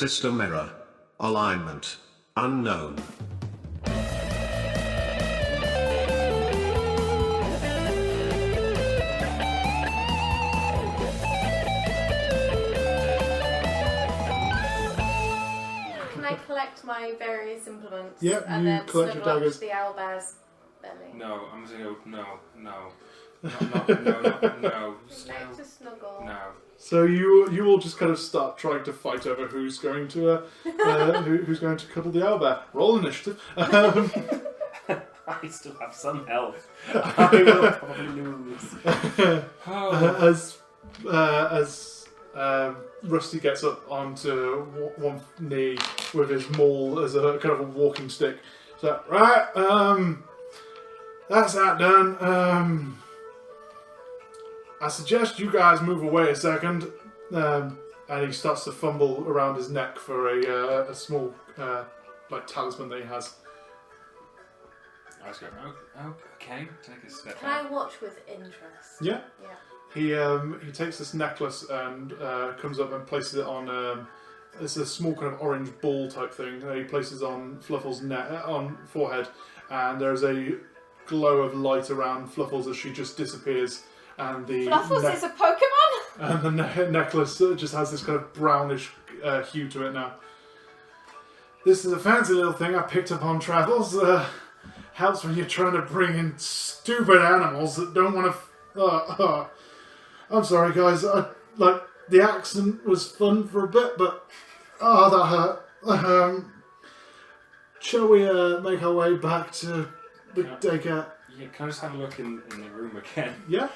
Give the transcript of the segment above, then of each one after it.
System error. Alignment unknown. Can I collect my various implements? Yep, and you then collect your snuggle up daggers. to the owlbear's belly. No, I'm just gonna go. No. No. Like to snuggle. No. So you all just kind of start trying to fight over who's going to who's going to cuddle the owlbear. Roll initiative. I still have some health. I will probably lose. As Rusty gets up onto one knee with his maul as a kind of a walking stick. So right, that's that done. I suggest you guys move away a second. And he starts to fumble around his neck for a small like talisman that he has. I was going. Oh, okay. Take a step Can back. I watch with interest? Yeah. Yeah. He takes this necklace and comes up and places it on. It's a small kind of orange ball type thing. He places on Fluffle's on forehead, and there's a glow of light around Fluffles as she just disappears. And the Fluffles is a Pokemon? And the necklace just has this kind of brownish hue to it now. This is a fancy little thing I picked up on travels. Helps when you're trying to bring in stupid animals that don't want to. I'm sorry, guys. Like the accent was fun for a bit, but that hurt. Shall we make our way back to the daycare? Yeah, can I just have a look in the room again? Yeah.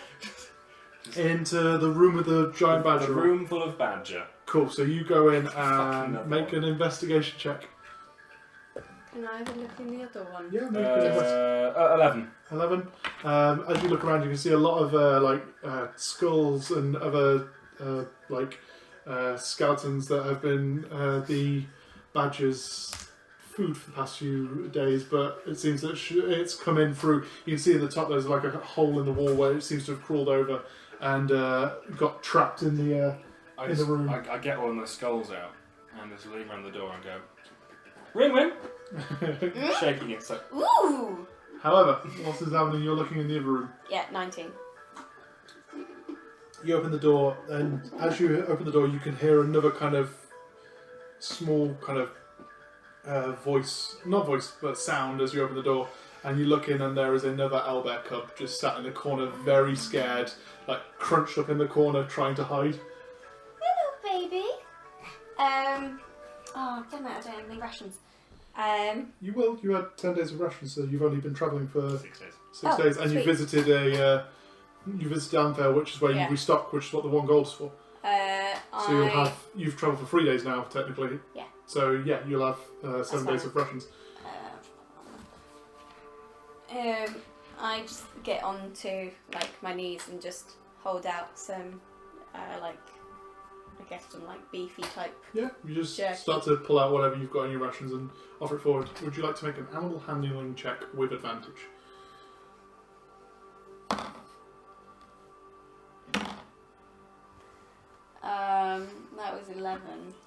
Into the room with the giant badger. The room full of badger. Cool. So you go in Fucking and make an investigation check. Can I have a look in the other one? Yeah, make an investigation. 11. 11. As you look around, you can see a lot of skulls and other skeletons that have been the badger's food for the past few days. But it seems that it's come in through. You can see at the top there's like a hole in the wall where it seems to have crawled over and got trapped in the room. I get one of the skulls out and just leave around the door and go, Rinwen! Shaking it so. Ooh! However, whilst this is happening, you're looking in the other room. Yeah, 19. You open the door, and as you open the door, you can hear another kind of small kind of not voice, but sound as you open the door. And you look in, and there is another owlbear cub just sat in the corner, very scared, like crunched up in the corner, trying to hide. Hello, baby. Oh, damn it, I don't have any rations. You will. You had 10 days of rations, so you've only been travelling for 6 days. 6 days, and sweet. you visited Unfair, which is where you restock, which is what the 1 gold is for. So you've travelled for 3 days now, technically. Yeah. So yeah, you'll have 7 days of rations. I just get onto like my knees and just hold out some I guess some like beefy type. Yeah, you just jerky. start to pull out whatever you've got in your rations and offer it forward. Would you like to make an animal handling check with advantage? That was 11.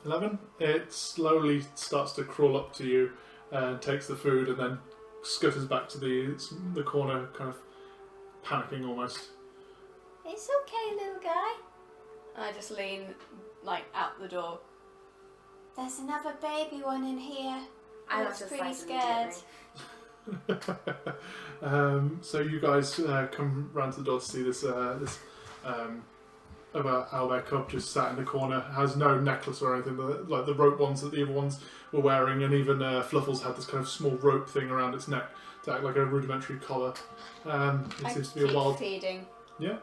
11. It slowly starts to crawl up to you and takes the food and then scutters back to the corner, kind of panicking almost. It's okay, little guy. I just lean like out the door. There's another baby one in here. I was pretty scared. So you guys come round to the door to see this other owlbear cub just sat in the corner. Has no necklace or anything, like the rope ones that the other ones were wearing, and even Fluffles had this kind of small rope thing around its neck to act like a rudimentary collar. It seems to be a wild feeding. Yeah.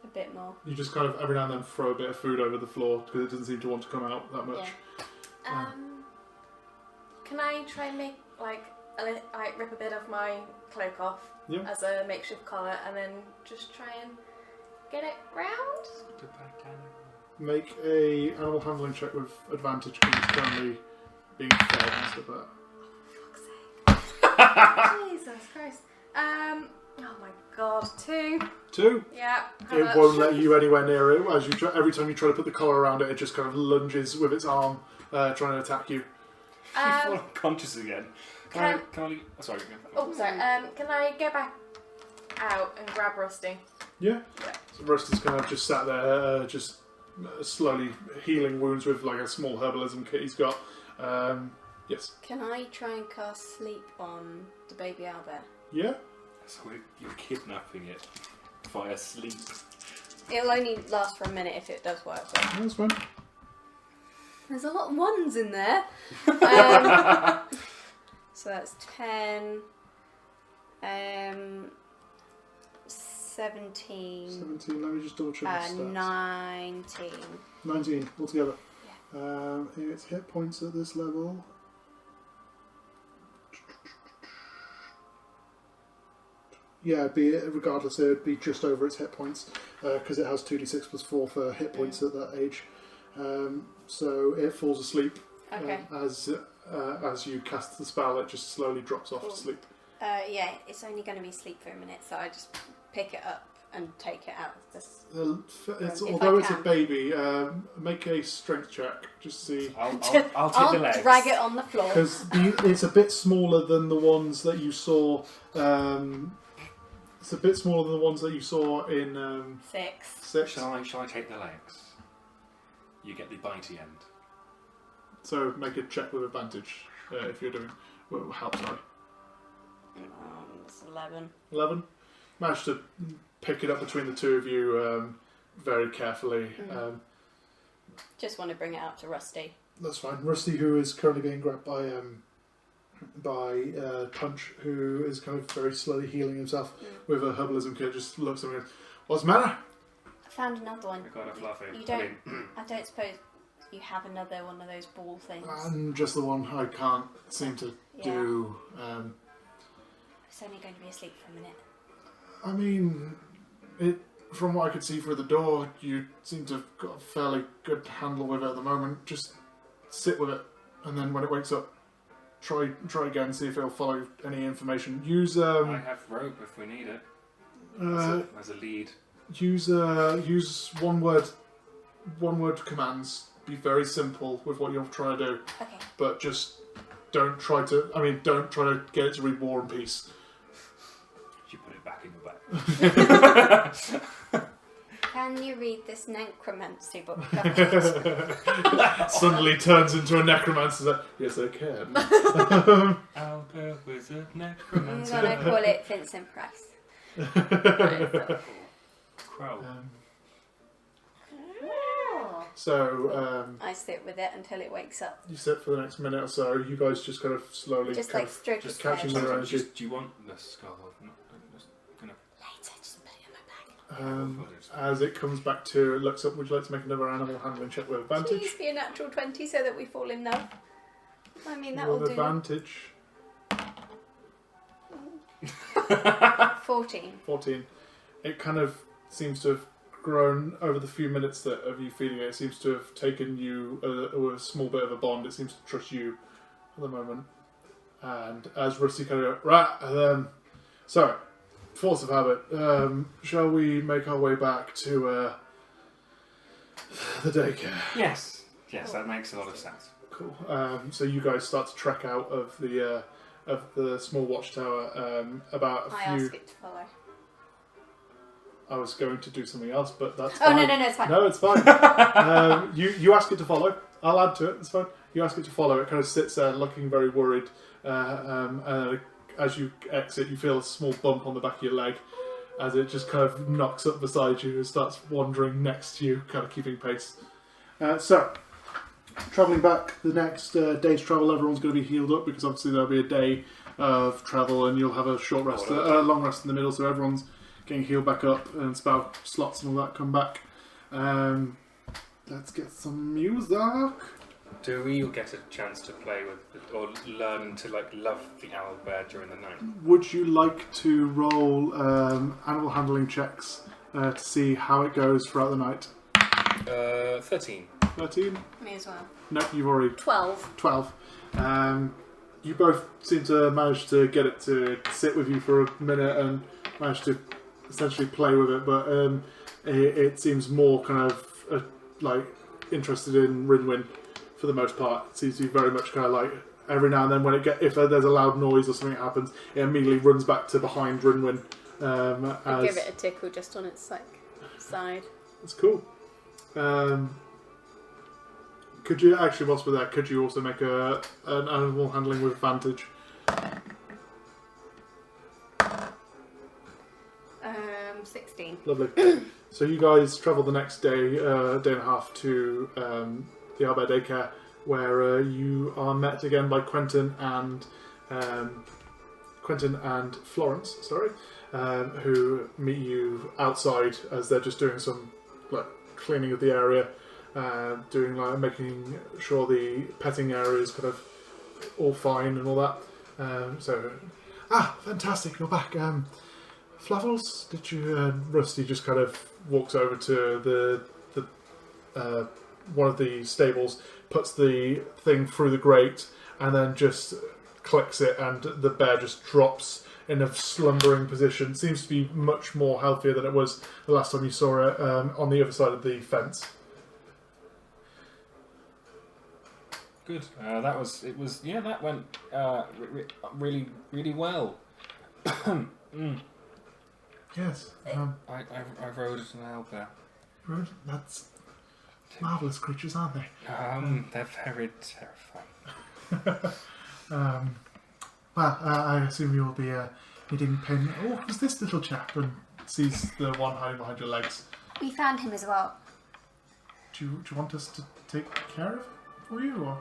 A bit more. You just kind of every now and then throw a bit of food over the floor because it doesn't seem to want to come out that much. Yeah. Can I try and make like rip a bit of my cloak off as a makeshift collar and then just try and get it round? Make a animal handling check with advantage because it's currently being fed and stuff like that. Oh, fuck's sake. Jesus Christ. Oh my god, 2. 2. Yeah. It won't let you anywhere near it. Every time you try to put the collar around it, it just kind of lunges with its arm, trying to attack you. You fall unconscious again. Can I sorry. Can I go back out and grab Rusty? Yeah. So Rusty's kind of just sat there, just slowly healing wounds with like a small herbalism kit he's got. Yes. Can I try and cast sleep on the baby owlbear? Yeah. So you're kidnapping it via sleep. It'll only last for a minute if it does work. But... That's fine. There's a lot of 1s in there. So that's 10. 17. 17. Let me just double check the stats. 19. 19 altogether. Yeah. Its hit points at this level. Yeah, regardless, it would be just over its hit points because it has 2d6 plus 4 for hit points at that age. So it falls asleep as you cast the spell. It just slowly drops off to sleep. Yeah, it's only going to be asleep for a minute, so I just pick it up and take it out. Although it's a baby, make a strength check just to see. I'll take the legs. Drag it on the floor because it's a bit smaller than the ones that you saw. It's a bit smaller than the ones that you saw in 6. Shall I take the legs? You get the bitey end. So make a check with advantage if you're doing help. Sorry. It's 11. 11. Managed to pick it up between the two of you very carefully. Just want to bring it out to Rusty. That's fine. Rusty, who is currently being grabbed by Punch, who is kind of very slowly healing himself with a herbalism kit, just looks at me and goes, "What's the matter?" I found another one. I got a fluffy. You don't. I don't suppose you have another one of those ball things. Just the one I can't seem to do. It's only going to be asleep for a minute. I mean, from what I could see through the door, you seem to have got a fairly good handle with it at the moment. Just sit with it, and then when it wakes up, try again, see if it'll follow any information. Use I have rope if we need it. As a lead. Use one word commands. Be very simple with what you're trying to do. Okay. But just don't try to get it to read War and Peace. You put it back in your bag. Can you read this necromancy book? Suddenly turns into a necromancer. Yes, I can. Owlbear wizard necromancer. I'm going to call it Vincent Price. Crow. So I sit with it until it wakes up. you sit for the next minute or so. You guys just kind of slowly, Just kind like of stroke just his catching head. your energy. Do you want the skull? Later, just put it in my bag. As it comes back to, it looks up. Would you like to make another animal handling check with advantage? Please be a natural 20 so that we fall in love. I mean, that will With do. advantage. 14. 14. It kind of seems to have grown over the few minutes of you feeding it. It seems to have taken you a small bit of a bond. It seems to trust you at the moment. And as Rusty kind of goes, right, so, force of habit, shall we make our way back to the daycare? Yes, that makes a lot of sense. Cool. So you guys start to trek out of the small watchtower. About a I few. ask it to follow. I was going to do something else, but that's Oh, fine. no, it's fine. No, it's fine. You ask it to follow. I'll add to it. It's fine. You ask it to follow. It kind of sits there looking very worried. As you exit, you feel a small bump on the back of your leg as it just kind of knocks up beside you and starts wandering next to you, kind of keeping pace. So, travelling back the next day's travel, everyone's going to be healed up because obviously there'll be a day of travel and you'll have a short rest, a long rest in the middle, so everyone's getting healed back up and spell slots and all that come back. Let's get some music. Do we get a chance to play with or learn to love the owlbear during the night? Would you like to roll animal handling checks to see how it goes throughout the night? 13. 13? Me as well. No, you've already 12. 12. you both seem to manage to get it to sit with you for a minute and manage to essentially play with it, but it seems more kind of like interested in Rinwen for the most part. It seems to be very much kind of like every now and then when if there's a loud noise or something happens, it immediately runs back to behind Rinwen. Give it a tickle just on its side. That's cool. Could you actually, whilst we're there, could you also make an animal handling with advantage? 16. Lovely. So you guys travel the next day, day and a half, to the Owlbear daycare, where you are met again by Quentin and Florence. Sorry, who meet you outside as they're just doing some cleaning of the area, making sure the petting area is kind of all fine and all that. Fantastic! You're back. Fluffles, did you? Rusty just kind of walks over to the one of the stables, puts the thing through the grate, and then just clicks it, and the bear just drops in a slumbering position. Seems to be much more healthier than it was the last time you saw it on the other side of the fence. Good. That went really, really well. Yes. I rode an owlbear. That's marvellous creatures, aren't they? They're very terrifying. I assume you'll be needing pain. Oh, who's this little chap? And sees the one hiding behind your legs. We found him as well. Do you want us to take care of him for you, or?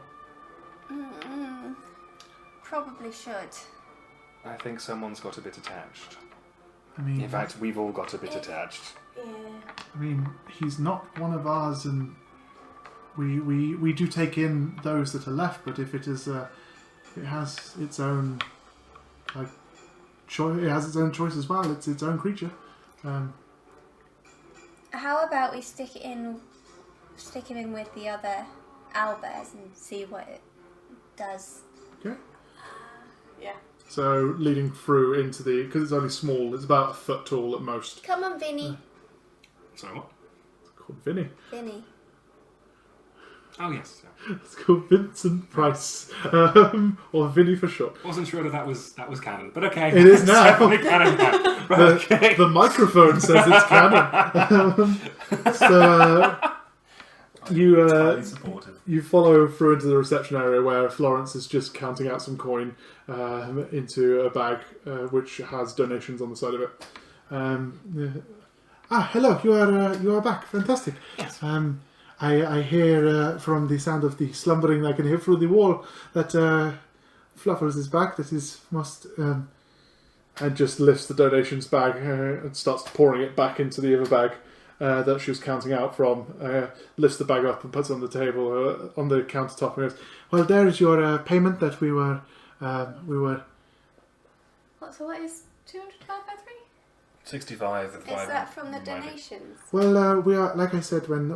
Probably should. I think someone's got a bit attached. I mean, in fact, we've all got a bit attached. Yeah. I mean, he's not one of ours, and we do take in those that are left. But if it is, it has its own choice. It has its own choice as well. It's its own creature. How about we stick him in with the other owlbears and see what it does? Okay. Yeah. So leading through into because it's only small. It's about a foot tall at most. Come on, Vinnie. Sorry, what? It's called Vinnie. Vinnie. Oh, yes. Yeah. It's called Vincent Price, or Vinnie for short. Wasn't sure that was canon, but okay. It is now. It's definitely canon now. Right, okay. The microphone says it's canon. Highly supportive. You follow through into the reception area where Florence is just counting out some coin into a bag which has donations on the side of it. Hello, you are back. Fantastic. Yes. I hear from the sound of the slumbering, I can hear through the wall that Fluffles is back. That is and just lifts the donations bag and starts pouring it back into the other bag that she was counting out from. Lifts the bag up and puts it on the table, on the countertop, and goes, "Well, there is your payment that we were." So what is 205 by 3? 65. Is that from the donations? Well, we are, like I said when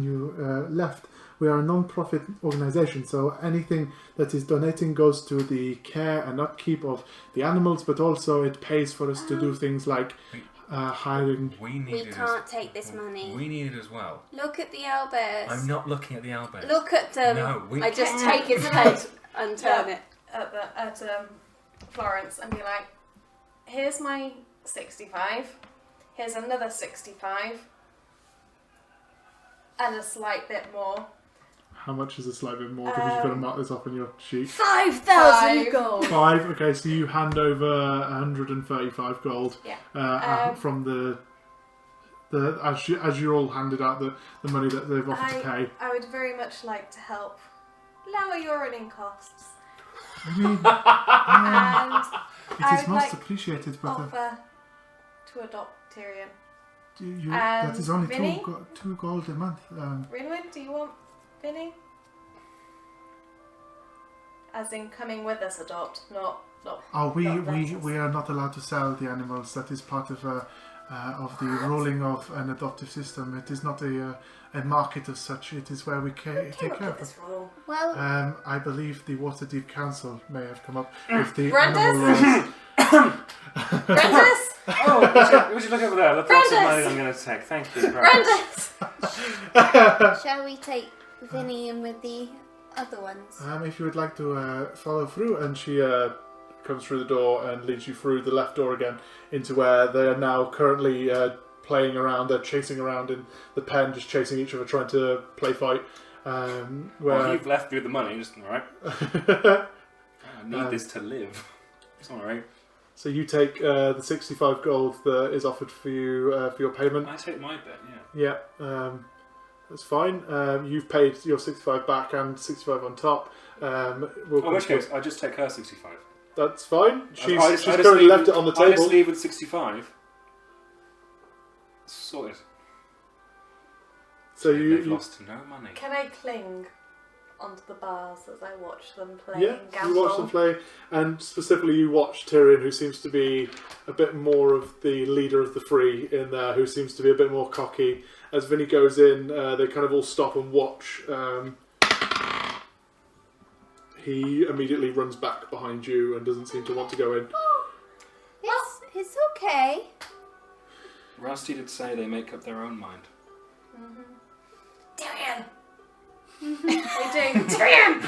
you left, we are a non-profit organisation, so anything that is donating goes to the care and upkeep of the animals, but also it pays for us to do things like hiring. We can't take this money. We need it as well. Look at the owlbears. I'm not looking at the owlbears. Look at them. No, I just take his head and turn it. At Florence and be like, here's my 65, here's another 65, and a slight bit more. How much is a slight bit more? Because you've got to mark this off on your sheet. 5,000 gold. 5. Okay, so you hand over 135 gold. Yeah. From the as you're all handed out the money that they've offered to pay. I would very much like to help lower your running costs. I mean, And it is I'd most like appreciated, but offer to adopt Tyrion. that is only Vinnie? 2 gold a month. Rinwen, do you want Vinnie? As in coming with us, adopt, not. We not rentals. are not allowed to sell the animals. That is part of of the ruling of an adoptive system. It is not a market as such. It is where we take care of it. Well, I believe the Waterdeep Council may have come up with the Brandis? animal laws. Brandis! Oh, would you look over there? That's the money I'm going to take. Thank you. Brandis! shall we take Vinnie in with the other ones? If you would like to follow through, and she comes through the door and leads you through the left door again into where they are now currently playing around. They're chasing around in the pen, just chasing each other, trying to play fight. Well, you've left me with the money, just alright. I need this to live. It's alright. So you take the 65 gold that is offered for you for your payment. I take my bet, yeah. Yeah, that's fine. You've paid your 65 back and 65 on top. In which case, I just take her 65. That's fine. She's I just currently left it on the I just table. leave with 65. Sorted. So They've you lost no money. Can I cling onto the bars as I watch them play? yeah, gamble? you watch them play, and specifically you watch Tyrion, who seems to be a bit more of the leader of the three in there, who seems to be a bit more cocky. As Vinnie goes in, they kind of all stop and watch. He immediately runs back behind you and doesn't seem to want to go in. It's okay. Rusty did say they make up their own mind. Tyrion! They do. Tyrion!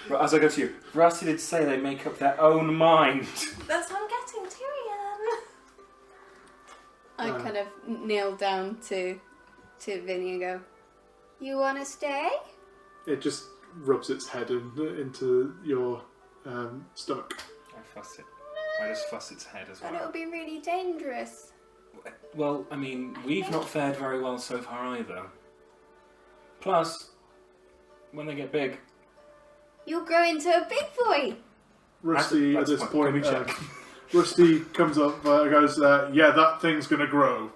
But as I go to you, Rusty did say they make up their own mind. That's what I'm getting, Tyrion! I kind of kneel down to Vinnie and go, You want to stay? It just rubs its head into your stomach. I just fuss its head as But well. it'll be really dangerous. Well, I mean, we've not fared very well so far either. Plus, when they get big... You'll grow into a big boy. Rusty, That's at this fine. point, Can we check? Rusty comes up and goes, yeah, that thing's going to grow.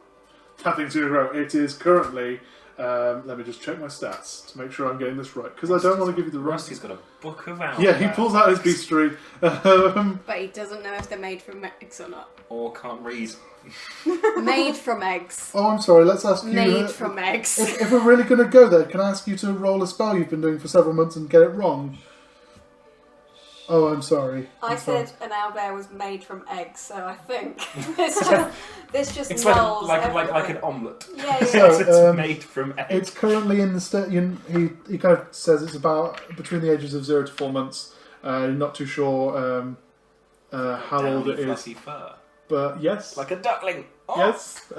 That thing's going to grow. It is currently... let me just check my stats to make sure I'm getting this right, because I don't want to give you the wrong... Rusty's got a book of owls. Yeah, he pulls out his bestiary. but he doesn't know if they're made from eggs or not. Or can't read. Made from eggs. Oh, I'm sorry, let's ask you... Made from eggs. If we're really going to go there, can I ask you to roll a spell you've been doing for several months and get it wrong? Oh, I'm sorry. I said an owlbear was made from eggs, so I think this just It's nulls like everything. an omelette. Yeah. So, It's made from eggs. It's currently in the state. He kind of says it's about between the ages of 0 to 4 months. You're not too sure how old it is, Fluffy fur. but yes, Like a duckling. Oh. yes.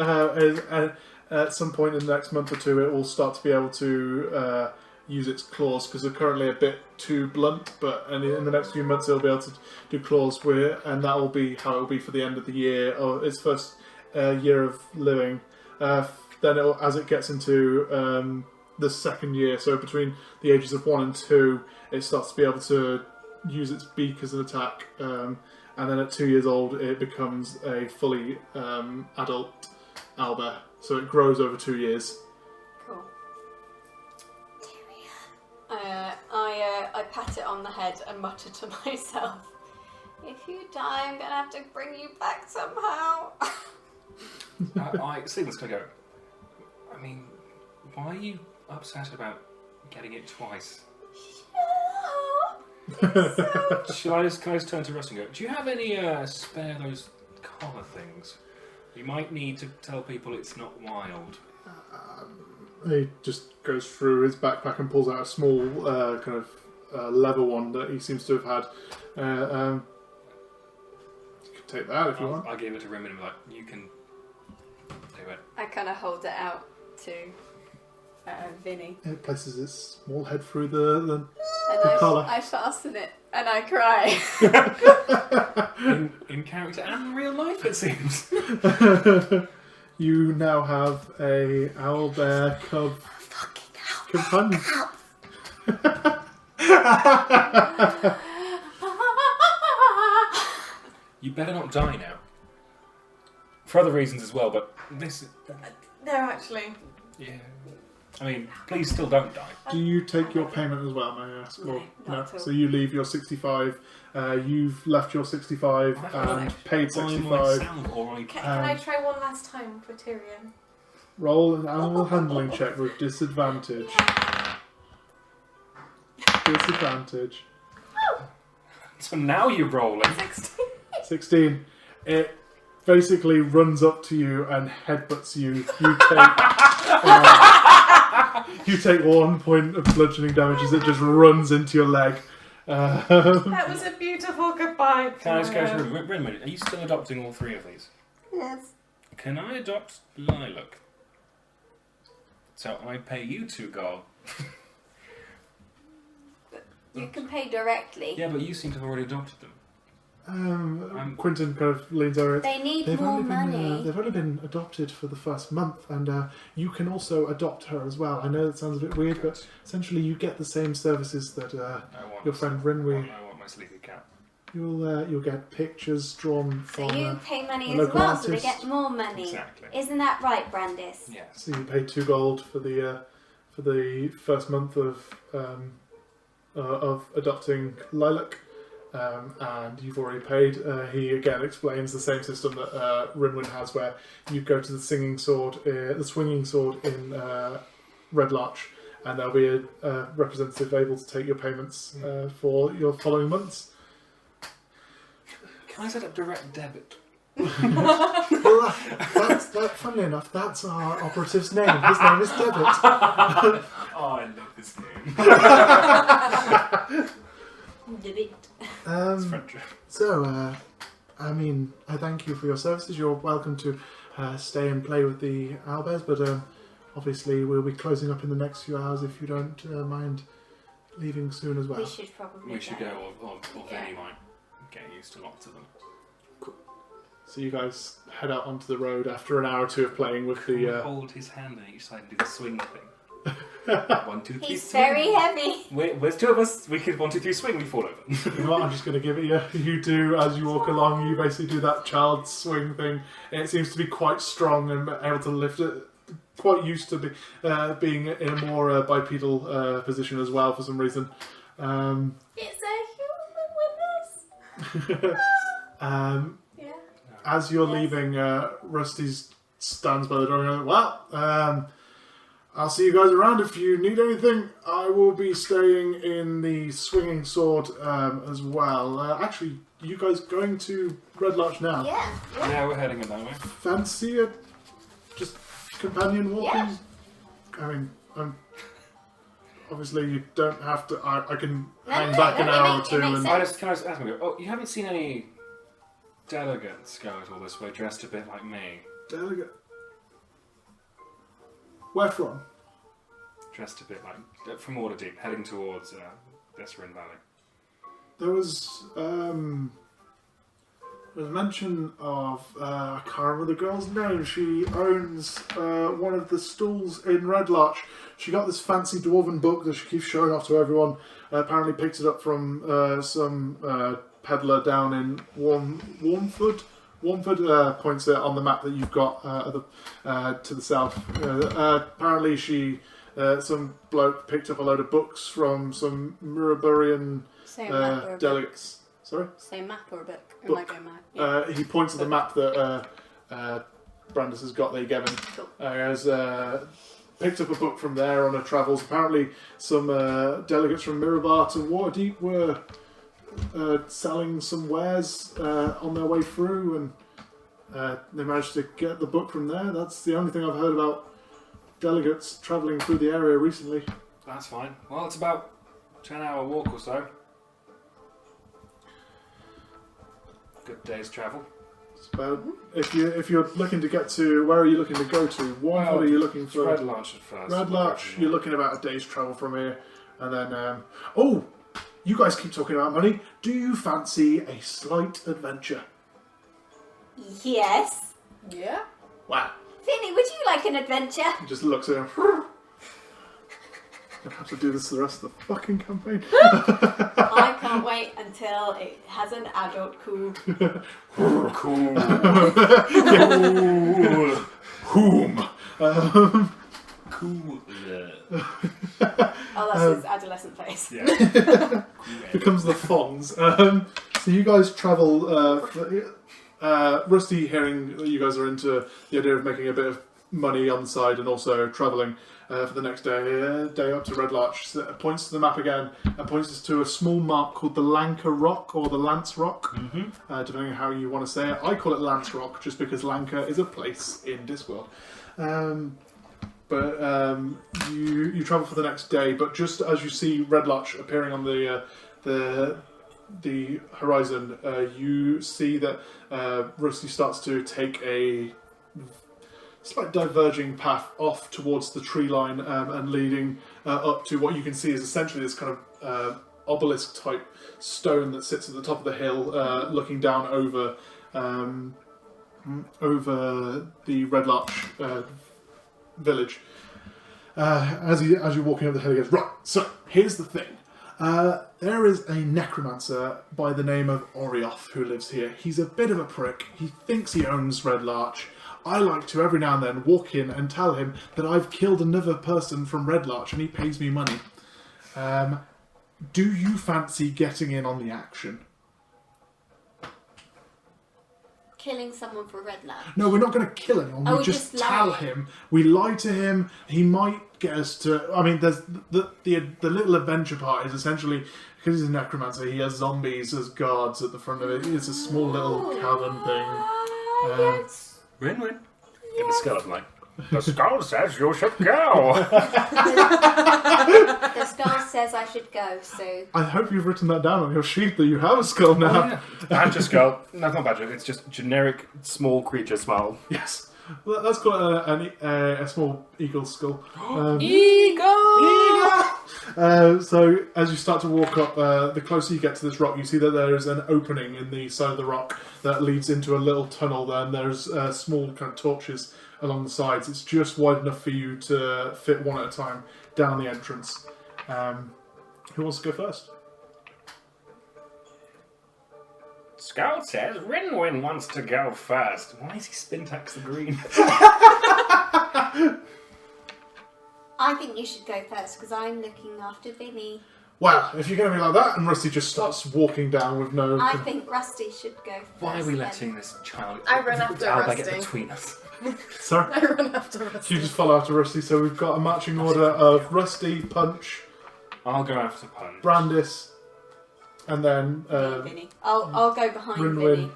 At some point in the next month or two, it will start to be able to use its claws because they're currently a bit too blunt. But in the next few months, it'll be able to do claws and that will be how it will be for the end of the year or its first year of living. Then as it gets into the second year, so between the ages of 1 and 2, it starts to be able to use its beak as an attack. And then at 2 years old, it becomes a fully adult owlbear. So it grows over 2 years. Cool. I pat it on the head and mutter to myself, if you die, I'm going to have to bring you back somehow. Stephen's going to go, I mean, why are you upset about getting it twice? Can I just turn to Russ and go, do you have any spare those collar things? You might need to tell people it's not wild. He just goes through his backpack and pulls out a small kind of leather one that he seems to have had. You can take that if you want. I'll give it to Rinwen and be like, you can do it. I kind of hold it out to Vinnie. It places its small head through the And collar. I fasten it and I cry. In character and real life, it seems. You now have a owlbear cub companion. You better not die now. For other reasons as well, but this... No, actually. Yeah. I mean, please still don't die. Do you take your payment as well, may I ask? No, Or, not at all. So you leave your 65, you've left your 65 and paid By 65. myself, or I Can I try one last time for Tyrion? Roll an animal handling check with disadvantage. Disadvantage. So now you're rolling. 16. It basically runs up to you and headbutts you. You take 1 point of bludgeoning damage as it just runs into your leg. That was a beautiful goodbye. Can I just go through? Rinwen, are you still adopting all 3 of these? Yes. Can I adopt Lilac? So I pay you 2 gold. You can pay directly. Yeah, but you seem to have already adopted them. Quentin kind of leans over it. They need more money. They've only been adopted for the first month, and you can also adopt her as well. I know that sounds a bit weird, but essentially you get the same services that your friend Rinwen. I want my sleepy cat. You'll get pictures drawn So from. you pay money as local well, so they artist. get more money. Exactly. Isn't that right, Brandis? Yes. So you pay 2 gold for the first month of adopting Lilac. And you've already paid. He again explains the same system that Rinwen has, where you go to the swinging sword in Red Larch, and there'll be a representative able to take your payments for your following months. Can I set up direct debit? Well, funnily enough, that's our operative's name. His name is Debit. Oh, I love this game. It's French. So, I mean, I thank you for your services. You're welcome to stay and play with the owlbears, but obviously we'll be closing up in the next few hours if you don't mind leaving soon as well. We should probably We should go. go, or Vinnie might get used to lots of them. So you guys head out onto the road after an hour or 2 of playing with We the... hold his hand on each side and do the swing thing. 1, 2, 3, He's swing. very heavy. There's 2 of us. We could 1, 2, 3 swing. We fall over. You know what, I'm just going to give it you. You do, as you walk along, you basically do that child swing thing. And it seems to be quite strong and able to lift it. Quite used to being in a more bipedal position as well for some reason. It's a human with us. Yeah. As you're leaving, Rusty stands by the door and goes, well, I'll see you guys around if you need anything. I will be staying in the Swinging Sword as well. Actually, you guys going to Red Larch now? Yeah, we're heading in that way. Fancy a just companion walking? Yeah. I mean, obviously you don't have to. I can hang No, back an hour or it 2 makes and. sense. Can I just ask you? Oh, you haven't seen any delegates go all this way dressed a bit like me? Delegate. Where from? Dressed a bit like from Waterdeep, heading towards Desrin Valley. There was mention of I can't remember the girl's name. She owns one of the stalls in Red Larch. She got this fancy dwarven book that she keeps showing off to everyone. Apparently picked it up from some peddler down in Warmford. Warmford points it on the map that you've got to the south. Apparently she some bloke picked up a load of books from some Miraburian Same map or a book. delegates. Sorry? Same map or a book? Or Book. am I going mad? Yeah. He points to the map that Brandis has got that he gave him. Has picked up a book from there on her travels. Apparently some delegates from Mirabar to Waterdeep were selling some wares on their way through, and they managed to get the book from there. That's the only thing I've heard about delegates travelling through the area recently. That's fine. Well, it's about 10-hour walk or so. Good day's travel. It's about, if you're looking to get to, where are you looking to go to? What are you looking for? Red Larch at first. Red Larch, you're looking about a day's travel from here, and then you guys keep talking about money. Do you fancy a slight adventure? Yes. Yeah. Wow. Vinnie, would you like an adventure? He just looks at him. Gonna have to do this the rest of the fucking campaign. I can't wait until it has an adult cool. Whom? Cool. Oh, that's his adolescent face. Yeah. becomes the Fonz. So you guys travel. Rusty, hearing that you guys are into the idea of making a bit of money on the side and also travelling for the next day up to Red Larch, points to the map again and points us to a small mark called the Lanka Rock or the Lance Rock, depending on how you want to say it. I call it Lance Rock just because Lanka is a place in Discworld. But you travel for the next day, but just as you see Red Larch appearing on the horizon, you see that Rusty starts to take a slight diverging path off towards the tree line and leading up to what you can see is essentially this kind of obelisk type stone that sits at the top of the hill, looking down over the Red Larch village. As you're walking up the hill, he goes, right, so here's the thing. There is a necromancer by the name of Orioth who lives here. He's a bit of a prick. He thinks he owns Red Larch. I like to every now and then walk in and tell him that I've killed another person from Red Larch and he pays me money. Do you fancy getting in on the action? Killing someone for Red Larch? No, we're not going to kill anyone. We just tell him. We lie to him. He might get us to... I mean, there's the little adventure part is essentially... Because he's a necromancer, he has zombies as guards at the front of it. It's a small little cabin thing. Yes. Rinwen. Get the skeleton like, the skull says you should go. The skull says I should go, so... I hope you've written that down on your sheet that you have a skull now. Oh, yeah. Badger skull. No, not badger. It's just generic small creature smile. Yes. Well, that's got a small eagle skull. Eagle! So as you start to walk up, the closer you get to this rock, you see that there is an opening in the side of the rock that leads into a little tunnel there, and there's small kind of torches along the sides. It's just wide enough for you to fit one at a time down the entrance. Who wants to go first? Scout says Rinwen wants to go first. Why is he Spintax the Green? I think you should go first because I'm looking after Vinnie. Well, if you're going to be like that, and Rusty just starts walking down with no... I think Rusty should go first. Why are we letting this child... I run after Owlbear Rusty. get between us? Sorry? I run after Rusty. You just follow after Rusty, so we've got a matching order of Rusty, Punch, I'll go after Punch. Brandis, and then Vinnie. I'll go behind Rinwen. Vinnie.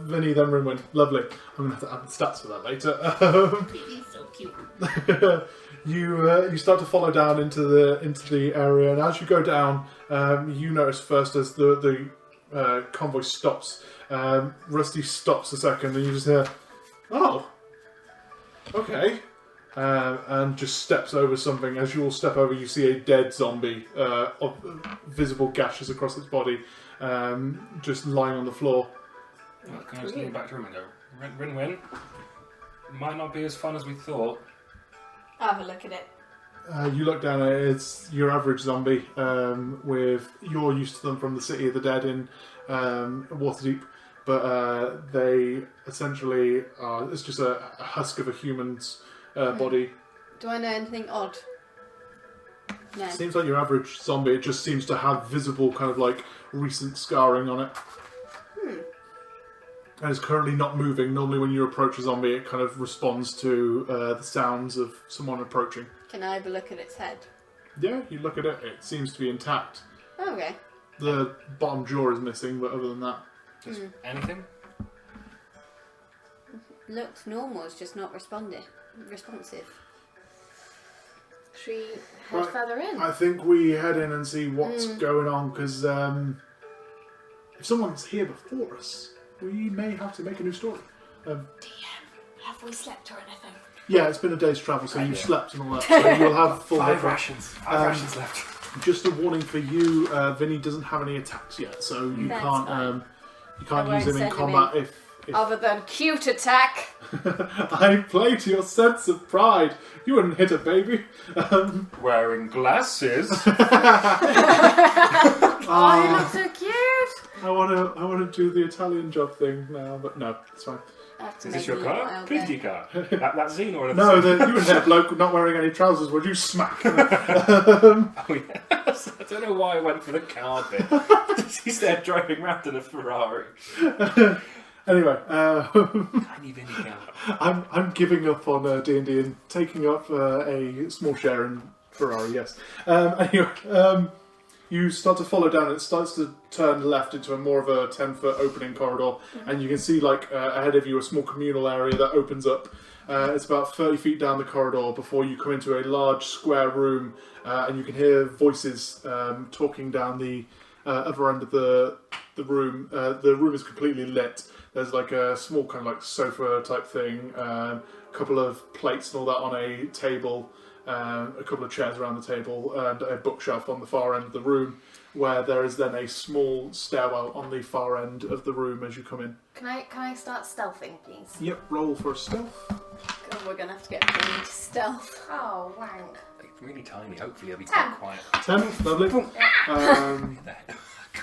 Vinnie, then Rinwen. Lovely. I'm going to have to add the stats for that later. He's so cute. You start to follow down into the area, and as you go down, you notice first as the convoy stops, Rusty stops a second, and you just hear, "Oh, okay," and just steps over something. As you all step over, you see a dead zombie, of visible gashes across its body, just lying on the floor. Well, can I just lean back to him and go, Rinwen, might not be as fun as we thought. I'll have a look at it. You look down at it, it's your average zombie, you're used to them from the City of the Dead in Waterdeep, but they essentially are, it's just a husk of a human's body. Do I know anything odd? No. Seems like your average zombie, it just seems to have visible kind of like recent scarring on it. And it's currently not moving. Normally when you approach a zombie, it kind of responds to the sounds of someone approaching. Can I have a look at its head? Yeah, you look at it, it seems to be intact. Okay. The bottom jaw is missing, but other than that... Just anything? Looks normal, it's just not responsive. Should we head further in? I think we head in and see what's going on, because if someone's here before us, we may have to make a new story. DM, have we slept or anything? Yeah, it's been a day's travel, so you've slept and all that, so you'll have full... 5 rations. 5 rations left. Just a warning for you, Vinnie doesn't have any attacks yet, so you That's can't I use him in won't send him combat if... Other than cute attack. I play to your sense of pride. You wouldn't hit a baby. Wearing glasses. Oh, you look so cute! I want to do the Italian job thing now, but no, it's fine. Is this your car? Kirsty car. That scene or No, you and that bloke not wearing any trousers, would you smack? Oh, yes. I don't know why I went for the car bit. He's there driving around in a Ferrari. Anyway, Tiny Vinnie car. I'm giving up on D&D and taking up a small share in Ferrari, yes. Anyway, you start to follow down, and it starts to turn left into a more of a 10-foot opening corridor, and you can see ahead of you a small communal area that opens up. It's about 30 feet down the corridor before you come into a large square room, and you can hear voices talking down the other end of the room. The room is completely lit. There's like a small kind of like sofa type thing, a couple of plates and all that on a table. A couple of chairs around the table and a bookshelf on the far end of the room, where there is then a small stairwell on the far end of the room as you come in. Can I start stealthing, please? Yep, roll for a stealth. God, we're gonna have to get Vinnie to stealth. Oh, wank. It's really tiny. Hopefully it'll be 10. quite quiet. 10, lovely.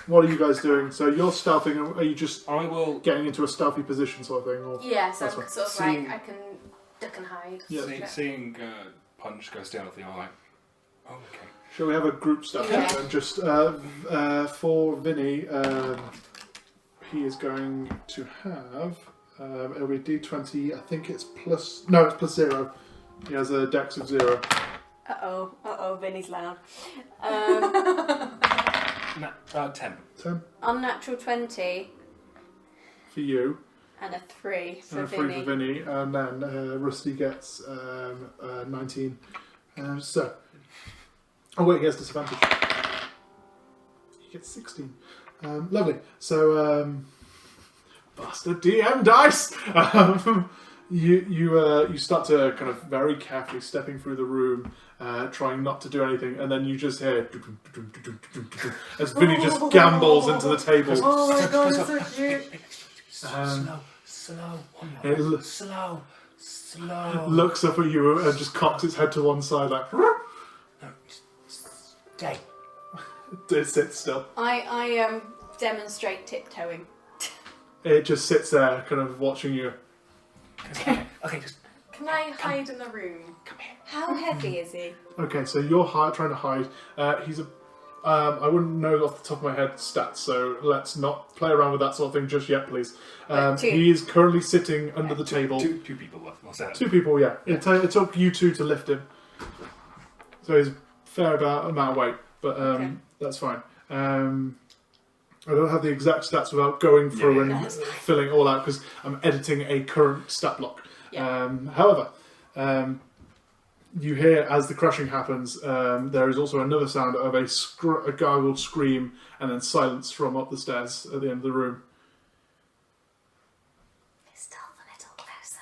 What are you guys doing? So you're stealthing, are you just I will. getting into a stealthy position sort of thing? Or? Yeah, so That's I'm fine. sort of Seeing- like, I can duck and hide. Yeah. Seeing Punch go stealthy, I'm like, oh, okay. Shall we have a group stealth? Yeah. And just for Vinnie, he is going to have, it'll be D20, I think it's plus 0. He has a dex of 0. Uh-oh, Vinnie's loud. 10. 10 Unnatural 20 for you. and a 3 for And a 3 Vinnie. for Vinnie, and then Rusty gets 19. Oh wait, he has disadvantage. He gets 16. Lovely. So, bastard DM dice! You start to kind of very carefully stepping through the room, trying not to do anything, and then you just hear as Vinnie just gambles into the table. Oh my god, it's so cute. Slow. It Slow. looks up at you and just cocks its head to one side like. Stay. It sits still. I demonstrate tiptoeing. It just sits there, kind of watching you. Okay, just Can I hide in the room? come here. How heavy is he? Okay, so you're trying to hide. He's a. I wouldn't know off the top of my head stats, so let's not play around with that sort of thing just yet, please. Two. He is currently sitting under the table. Two people left. What's that? 2 people, yeah. It took you 2 to lift him, so he's a fair amount of weight, but Okay. that's fine. I don't have the exact stats without going through and filling it all out because I'm editing a current stat block. Yeah. However, you hear as the crushing happens, there is also another sound of a gargled scream and then silence from up the stairs at the end of the room. Stealth a little closer.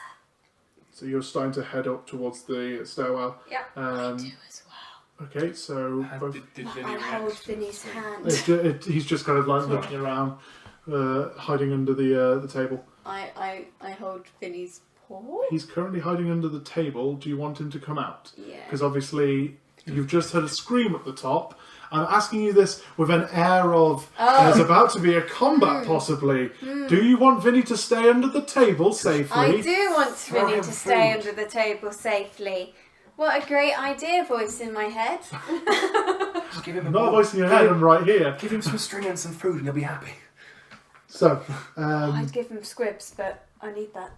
So you're starting to head up towards the stairwell. Yeah. I do as well. Okay, so both, Did Vinnie I hold react? Vinnie's hand. he's just kind of like looking around, hiding under the table. I hold Vinnie's paw. He's currently hiding under the table. Do you want him to come out? Yeah. Because obviously you've just heard a scream at the top. I'm asking you this with an air of there's about to be a combat possibly. Do you want Vinnie to stay under the table safely? I do want Vinnie him to stay food. under the table safely. What a great idea, voice in my head. Just give him a Not a ball. voice in your head, I'm right here. Give him some string and some food and he'll be happy. So, I'd give him squibs, but I need that.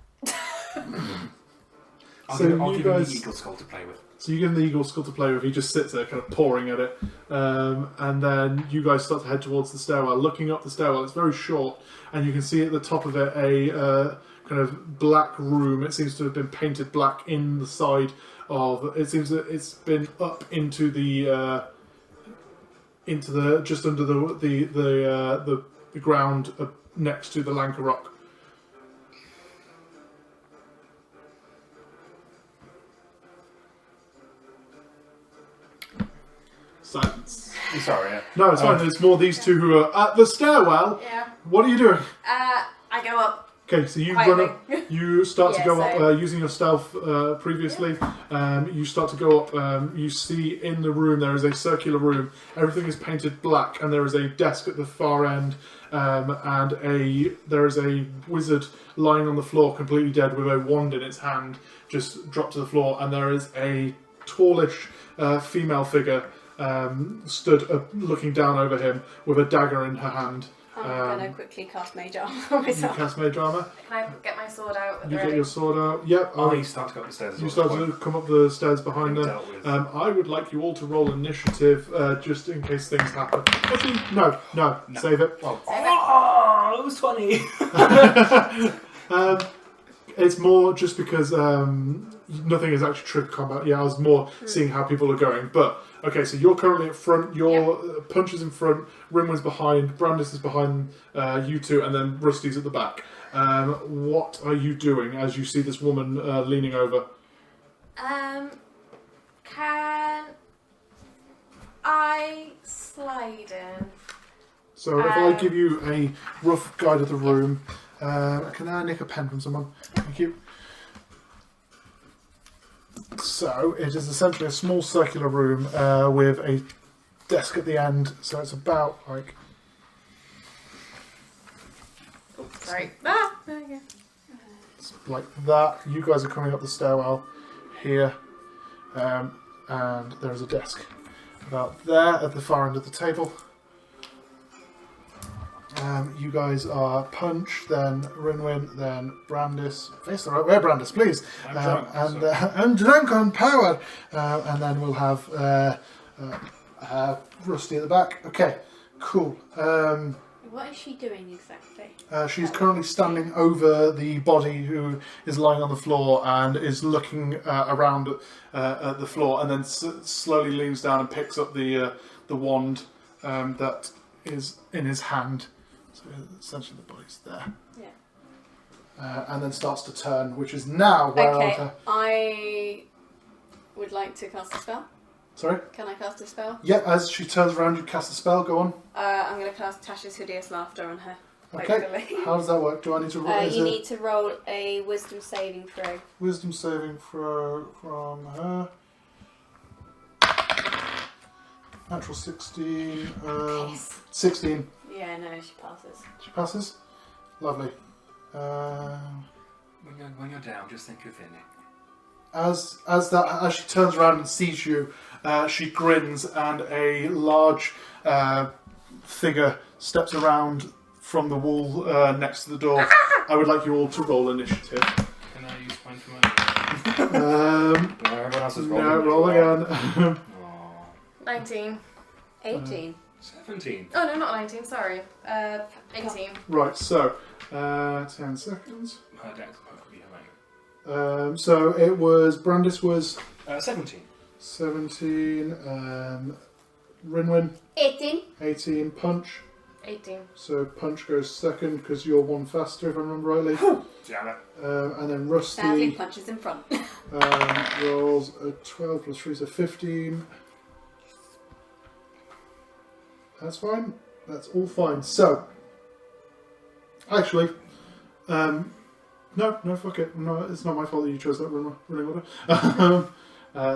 I'll So give him you the guys- eagle skull to play with. so you give him the eagle skull to play with. He just sits there kind of pawing at it. And then you guys start to head towards the stairwell. Looking up the stairwell, it's very short. And you can see at the top of it a kind of black room. It seems to have been painted black in the side of. It seems that it's been up into the just under the ground next to the Lanka Rock. Silence. I'm sorry. No, it's fine. It's more these two who are at the stairwell. Yeah. What are you doing? I go up. Okay, so you Quietly. run up. You start to Yeah, go so- up using your stealth previously. You start to go up. You see in the room there is a circular room. Everything is painted black, and there is a desk at the far end, and there is a wizard lying on the floor, completely dead, with a wand in its hand, just dropped to the floor. And there is a tallish female figure stood looking down over him with a dagger in her hand. I'm going to quickly cast Mage Armor on You myself. cast Mage Armor. Can I get my sword out? You get your sword out. Yep. I start to go up the stairs. You start to come up the stairs behind them. Dealt with. I would like you all to roll initiative, just in case things happen. Actually, no. Save it. Oh, it was 20. It's more just because nothing is actually trigger combat. Yeah, I was more seeing how people are going. But okay, so you're currently at front. Your Punch is in front. Rinwen's behind. Brandis is behind you two, and then Rusty's at the back. What are you doing as you see this woman leaning over? Can I slide in? So if I give you a rough guide of the room, can I nick a pen from someone? Thank you. So it is essentially a small circular room with a desk at the end. So it's about like. Oops, sorry. Ah, okay. It's like that. You guys are coming up the stairwell here, and there is a desk about there at the far end of the table. You guys are Punch, then Rinwen, then Brandis. Face the right way, Brandis, please. I'm drunk, I'm drunk on power. And then we'll have Rusty at the back. Okay, cool. What is she doing exactly? She's currently standing over the body who is lying on the floor and is looking around at the floor, and then slowly leans down and picks up the wand that is in his hand. So essentially the body's there. Yeah. And then starts to turn, which is now where Okay, I would like to cast a spell. Sorry? Can I cast a spell? Yep, as she turns around, you cast a spell. Go on. I'm going to cast Tasha's Hideous Laughter on her. Okay. Hopefully. How does that work? Do I need to roll? You need to roll a Wisdom saving throw. Wisdom saving throw from her. Natural 16. Yes. 16. Yeah, no, she passes. She passes. Lovely. When you're down, just think of Vinnie. As she turns around and sees you, she grins, and a large figure steps around from the wall next to the door. I would like you all to roll initiative. Can I use mine for mine? No, everyone else is rolling. No, roll again. Aw. 19. 18. 17. Oh no, not 19, sorry. 18. Right, so 10 seconds. Her deck's perfectly amazing. So it was Brandis was 17. 17, Rinwen 18. 18, Punch. 18. So Punch goes second because you're one faster, if I remember rightly. Damn it. And then Sadly, Rusty Punch is in front. rolls a 12 plus 3, so 15. That's fine. That's all fine. So, actually, no, fuck it. No, it's not my fault that you chose that running order.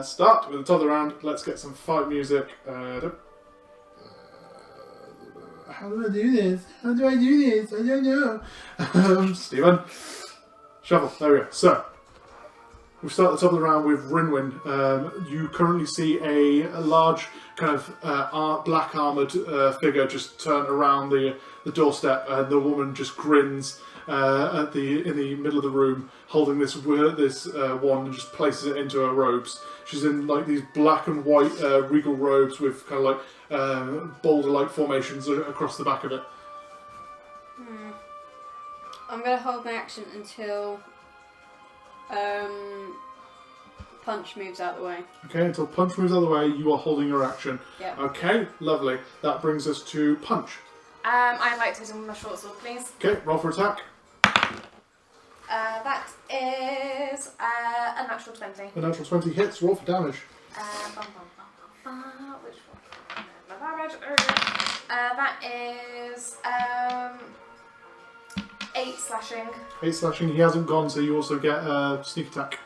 Start with the top of the round. Let's get some fight music. How do I do this? How do I do this? I don't know. Stephen. Shuffle. There we go. So, we'll start at the top of the round with Rinwen. You currently see a large kind of black armoured figure just turn around the doorstep, and the woman just grins in the middle of the room, holding this wand, and just places it into her robes. She's in like these black and white regal robes with kind of like boulder-like formations across the back of it. I'm going to hold my action until Punch moves out the way. Okay, until Punch moves out of the way, you are holding your action. Yep. Okay, lovely. That brings us to Punch. I'd like to hit him with my short sword, please. Okay, roll for attack. That is a natural 20. A natural 20 hits, roll for damage. Which one? My damage. That is 8 8 slashing. 8 slashing. He hasn't gone, so you also get sneak attack.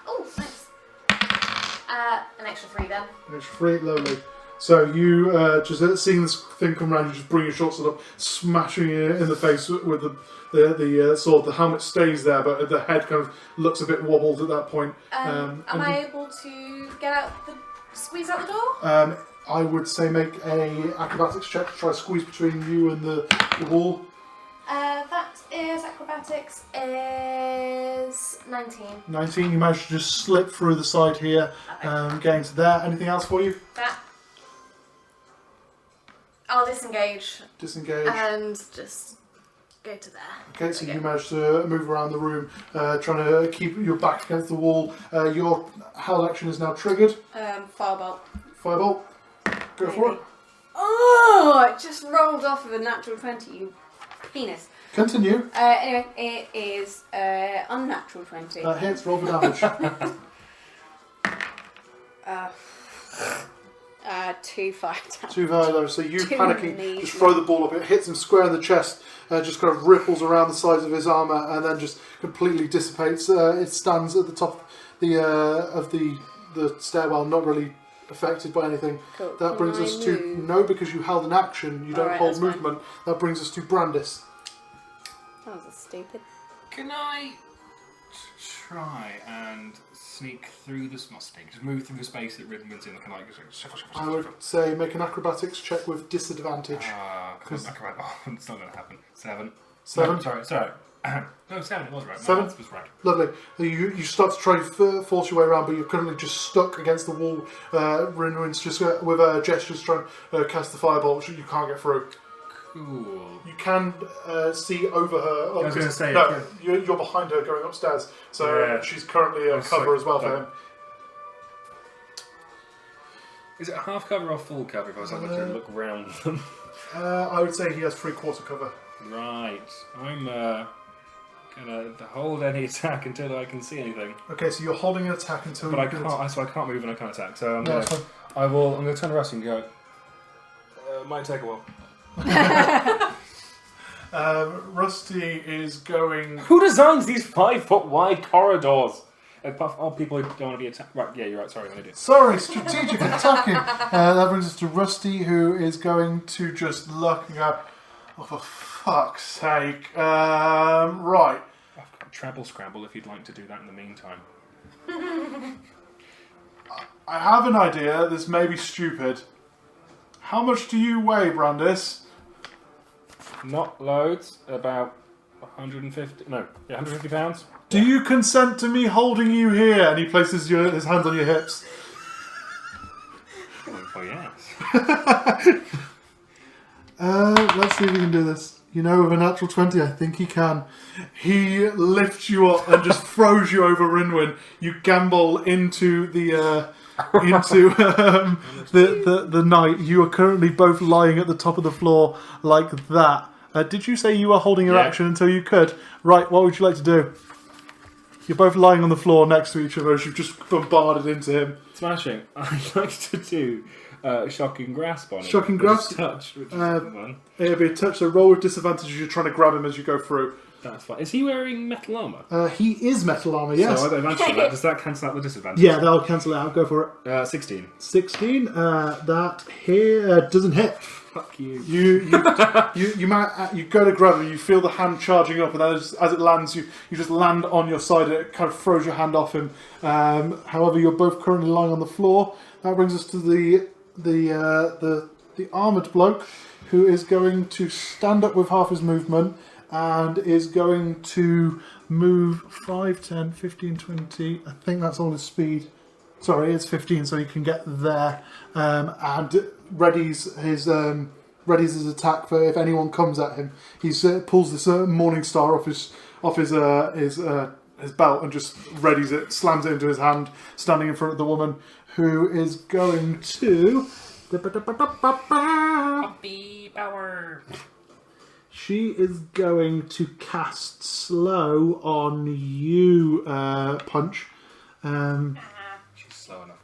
Oh, nice. An extra 3 then. An extra 3, lovely. So you just seeing this thing come around, you just bring your short sword up, smashing it in the face with the sword. The helmet stays there, but the head kind of looks a bit wobbled at that point. Am I able to squeeze out the door? I would say make a acrobatics check to try to squeeze between you and the wall. That is acrobatics is 19. 19. You managed to just slip through the side here, getting to there. Anything else for you? That. I'll disengage. Disengage. And just go to there. Okay, so you managed to move around the room, trying to keep your back against the wall. Your held action is now triggered. Firebolt. Firebolt. Go for it. Oh, it just rolled off of a natural 20, you penis. Continue. Anyway, it is unnatural 20. That hits, roll for damage. 2 fire damage. 2 fire damage. So you 2 panicking, just throw the ball up. It hits him square in the chest, just kind of ripples around the sides of his armour, and then just completely dissipates. It stands at the top of the stairwell, not really affected by anything. Cool. That brings us to no, because you held an action. You don't hold movement. That brings us to Brandis. That was stupid. Can I try and sneak through this? Not sneak, just move through the space that Rinwen's in. Can I shuffle? I would say make an acrobatics check with disadvantage. It's not going to happen. 7. 7. No, sorry. No, 7. It was right. 7 was right. Lovely. You start to try to force your way around, but you're currently just stuck against the wall. Rinwen's just with gestures trying to cast the firebolt, which you can't get through. Cool. You can see over her. I was going to say. No, you're behind her going upstairs, so she's currently a cover as well for him. Is it half cover or full cover if I was able to look round them? I would say he has 3/4 cover. Right. I'm gonna hold any attack until I can see anything. Okay, so you're holding an attack until. But I can't move and I can't attack. So I'm that's gonna. fine. I'm gonna turn around and go. Might take a while. Rusty is going. Who designs these 5-foot wide corridors? People who don't want to be attacked. Right, yeah, you're right. Sorry, I'm an idiot. Sorry, strategic attacking. That brings us to Rusty, who is going to just look and go, oh, for fuck's sake. Right. I've got treble scramble if you'd like to do that in the meantime. I have an idea. This may be stupid. How much do you weigh, Brandis? Not loads. About 150. No, 150 pounds. Do you consent to me holding you here? And he places his hands on your hips. Oh yes. Let's see if we can do this. You know, with a natural 20, I think he can. He lifts you up and just throws you over Rinwen. You gamble into the night. You are currently both lying at the top of the floor like that. Did you say you were holding your action until you could? Right, what would you like to do? You're both lying on the floor next to each other as you've just bombarded into him. Smashing. I'd like to do shocking grasp on him. Shocking grasp? Touch, which is one. It'll be a touch, so roll with disadvantage as you're trying to grab him as you go through. That's fine. Is he wearing metal armour? He is metal armour, yes. So I imagine that. Does that cancel out the disadvantage? Yeah, that'll cancel it out. Go for it. 16. 16. That here doesn't hit. Fuck you. You go to grab him. You feel the hand charging up, and then as it lands, you just land on your side, and it kind of throws your hand off him. However, you're both currently lying on the floor. That brings us to the armoured bloke, who is going to stand up with half his movement. And is going to move 5, 10, 15, 20. I think that's all his speed. Sorry, it's 15, so he can get there. And readies his attack for if anyone comes at him. He pulls this Morning Star off his belt and just readies it, slams it into his hand, standing in front of the woman, who is going to. Puppy power. She is going to cast slow on you, Punch. She's slow enough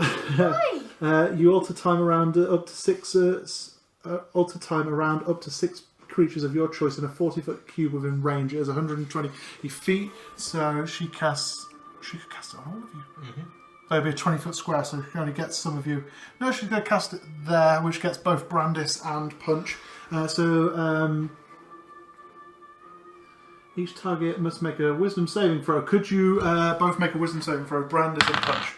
already. You alter time around up to 6. Alter time around up to 6 creatures of your choice in a 40-foot cube within range. It is 120 feet, so she could cast it on all of you. That'd be a 20-foot square, so she can only get some of you. No, she's going to cast it there, which gets both Brandis and Punch. Each target must make a wisdom saving throw. Could you both make a wisdom saving throw, Brandis and Punch?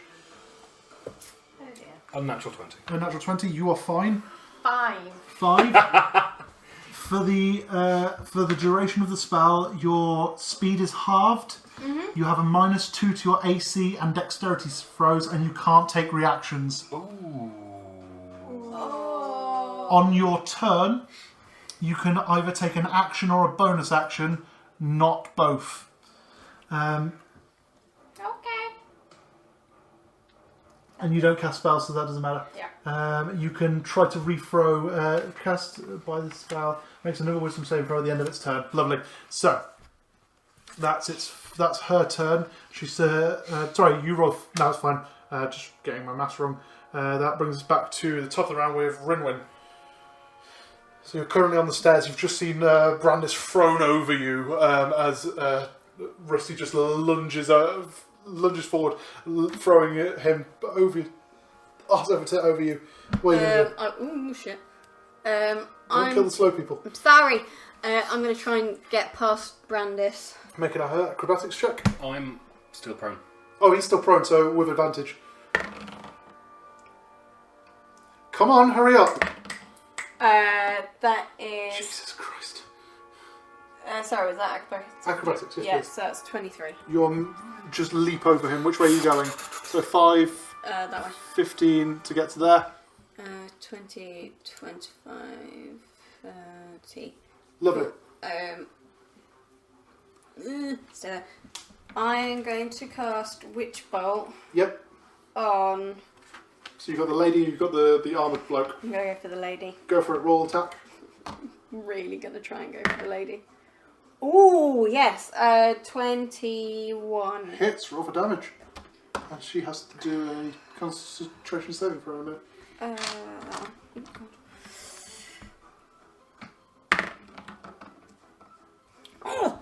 Oh dear. Unnatural 20. A natural 20, you are fine. 5. 5. For the duration of the spell, your speed is halved. You have a -2 to your AC and dexterity throws, and you can't take reactions. On your turn, you can either take an action or a bonus action, not both. Okay. And you don't cast spells, so that doesn't matter. Yeah. You can try to refrow. Cast by the spell makes another wisdom saving throw at the end of its turn. Lovely. So that's her turn. She's sorry. You roll. No, it's fine. Just getting my maths wrong. That brings us back to the top of the round with Rinwen. So you're currently on the stairs. You've just seen Brandis thrown over you as Rusty just lunges forward, throwing him over you. What are you going to do? Shit. Don't kill the slow people. I'm sorry. I'm going to try and get past Brandis. Make an acrobatics check. I'm still prone. Oh, he's still prone, so with advantage. Come on, hurry up. That is... Jesus Christ. Sorry, was that acrobatics? Acrobatics, yes, yes, please. so that's 23. You just leap over him. Which way are you going? So 5, That way. 15 to get to there. 20, 25, 30. Lovely. So I'm going to cast Witch Bolt Yep. on... So you've got the lady, you've got the armoured bloke. I'm going to go for the lady. Go for it, roll attack. I'm really going to try and go for the lady. Ooh, yes. 21. Hits, roll for damage. And she has to do a concentration saving for a minute. That one.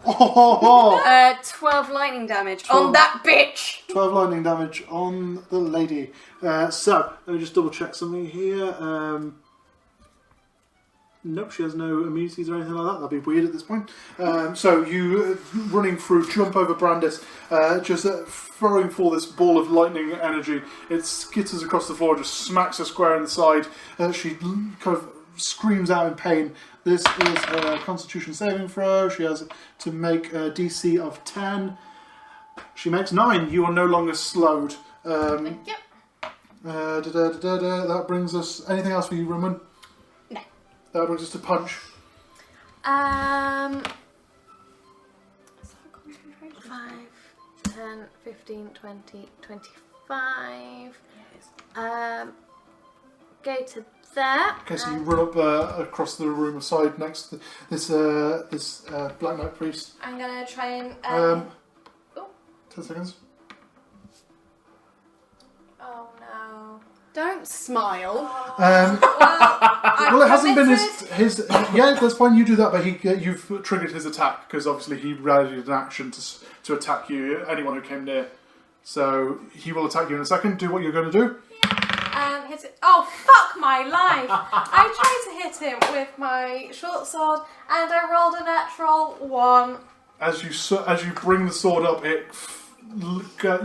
Oh! 12 lightning damage on that bitch! 12 lightning damage on the lady. So, let me just double check something here. Nope, she has no immunities or anything like that. That'd be weird at this point. So you, running through, jump over Brandis, just throwing for this ball of lightning energy. It skitters across the floor, just smacks her square in the side. She kind of screams out in pain. This is a Constitution saving throw. She has to make a DC of 10. She makes 9. You are no longer slowed. Yep. That brings us... Anything else for you, Rinwen? No. That brings us to Punch. 5, 10, 15, 20, 25. Go to there. Okay, so you run up across the room aside next to this Black Knight priest. I'm gonna try and. 10 seconds. Oh no! Don't smile. Well, it hasn't been his. Yeah, that's fine. You do that, but you've triggered his attack because obviously he rallied an action to attack you. Anyone who came near, so he will attack you in a second. Do what you're going to do. Hit it. Oh fuck my life! I tried to hit him with my short sword, and I rolled a natural 1. As you bring the sword up,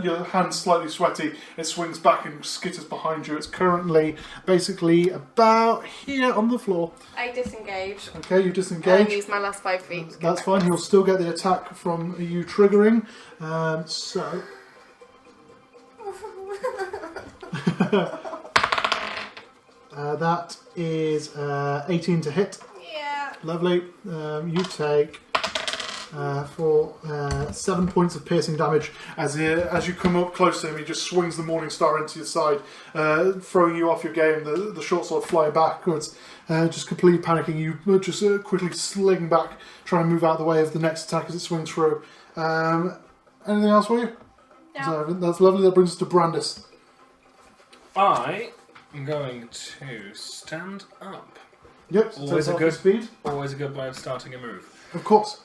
your hand's slightly sweaty. It swings back and skitters behind you. It's currently basically about here on the floor. I disengage. Okay, you disengage. And use my last 5 feet. That's fine. He'll still get the attack from you triggering. So. That is 18 to hit. Yeah. Lovely. You take 7 points of piercing damage as you come up close to him. He just swings the Morning Star into your side, throwing you off your game. The short sword flying backwards, just completely panicking. You just quickly sling back, trying to move out of the way of the next attack as it swings through. Anything else for you? No. So that's lovely. That brings us to Brandis. I am going to stand up Yep, so Always takes a half good- your speed. Always a good way of starting a move. Of course.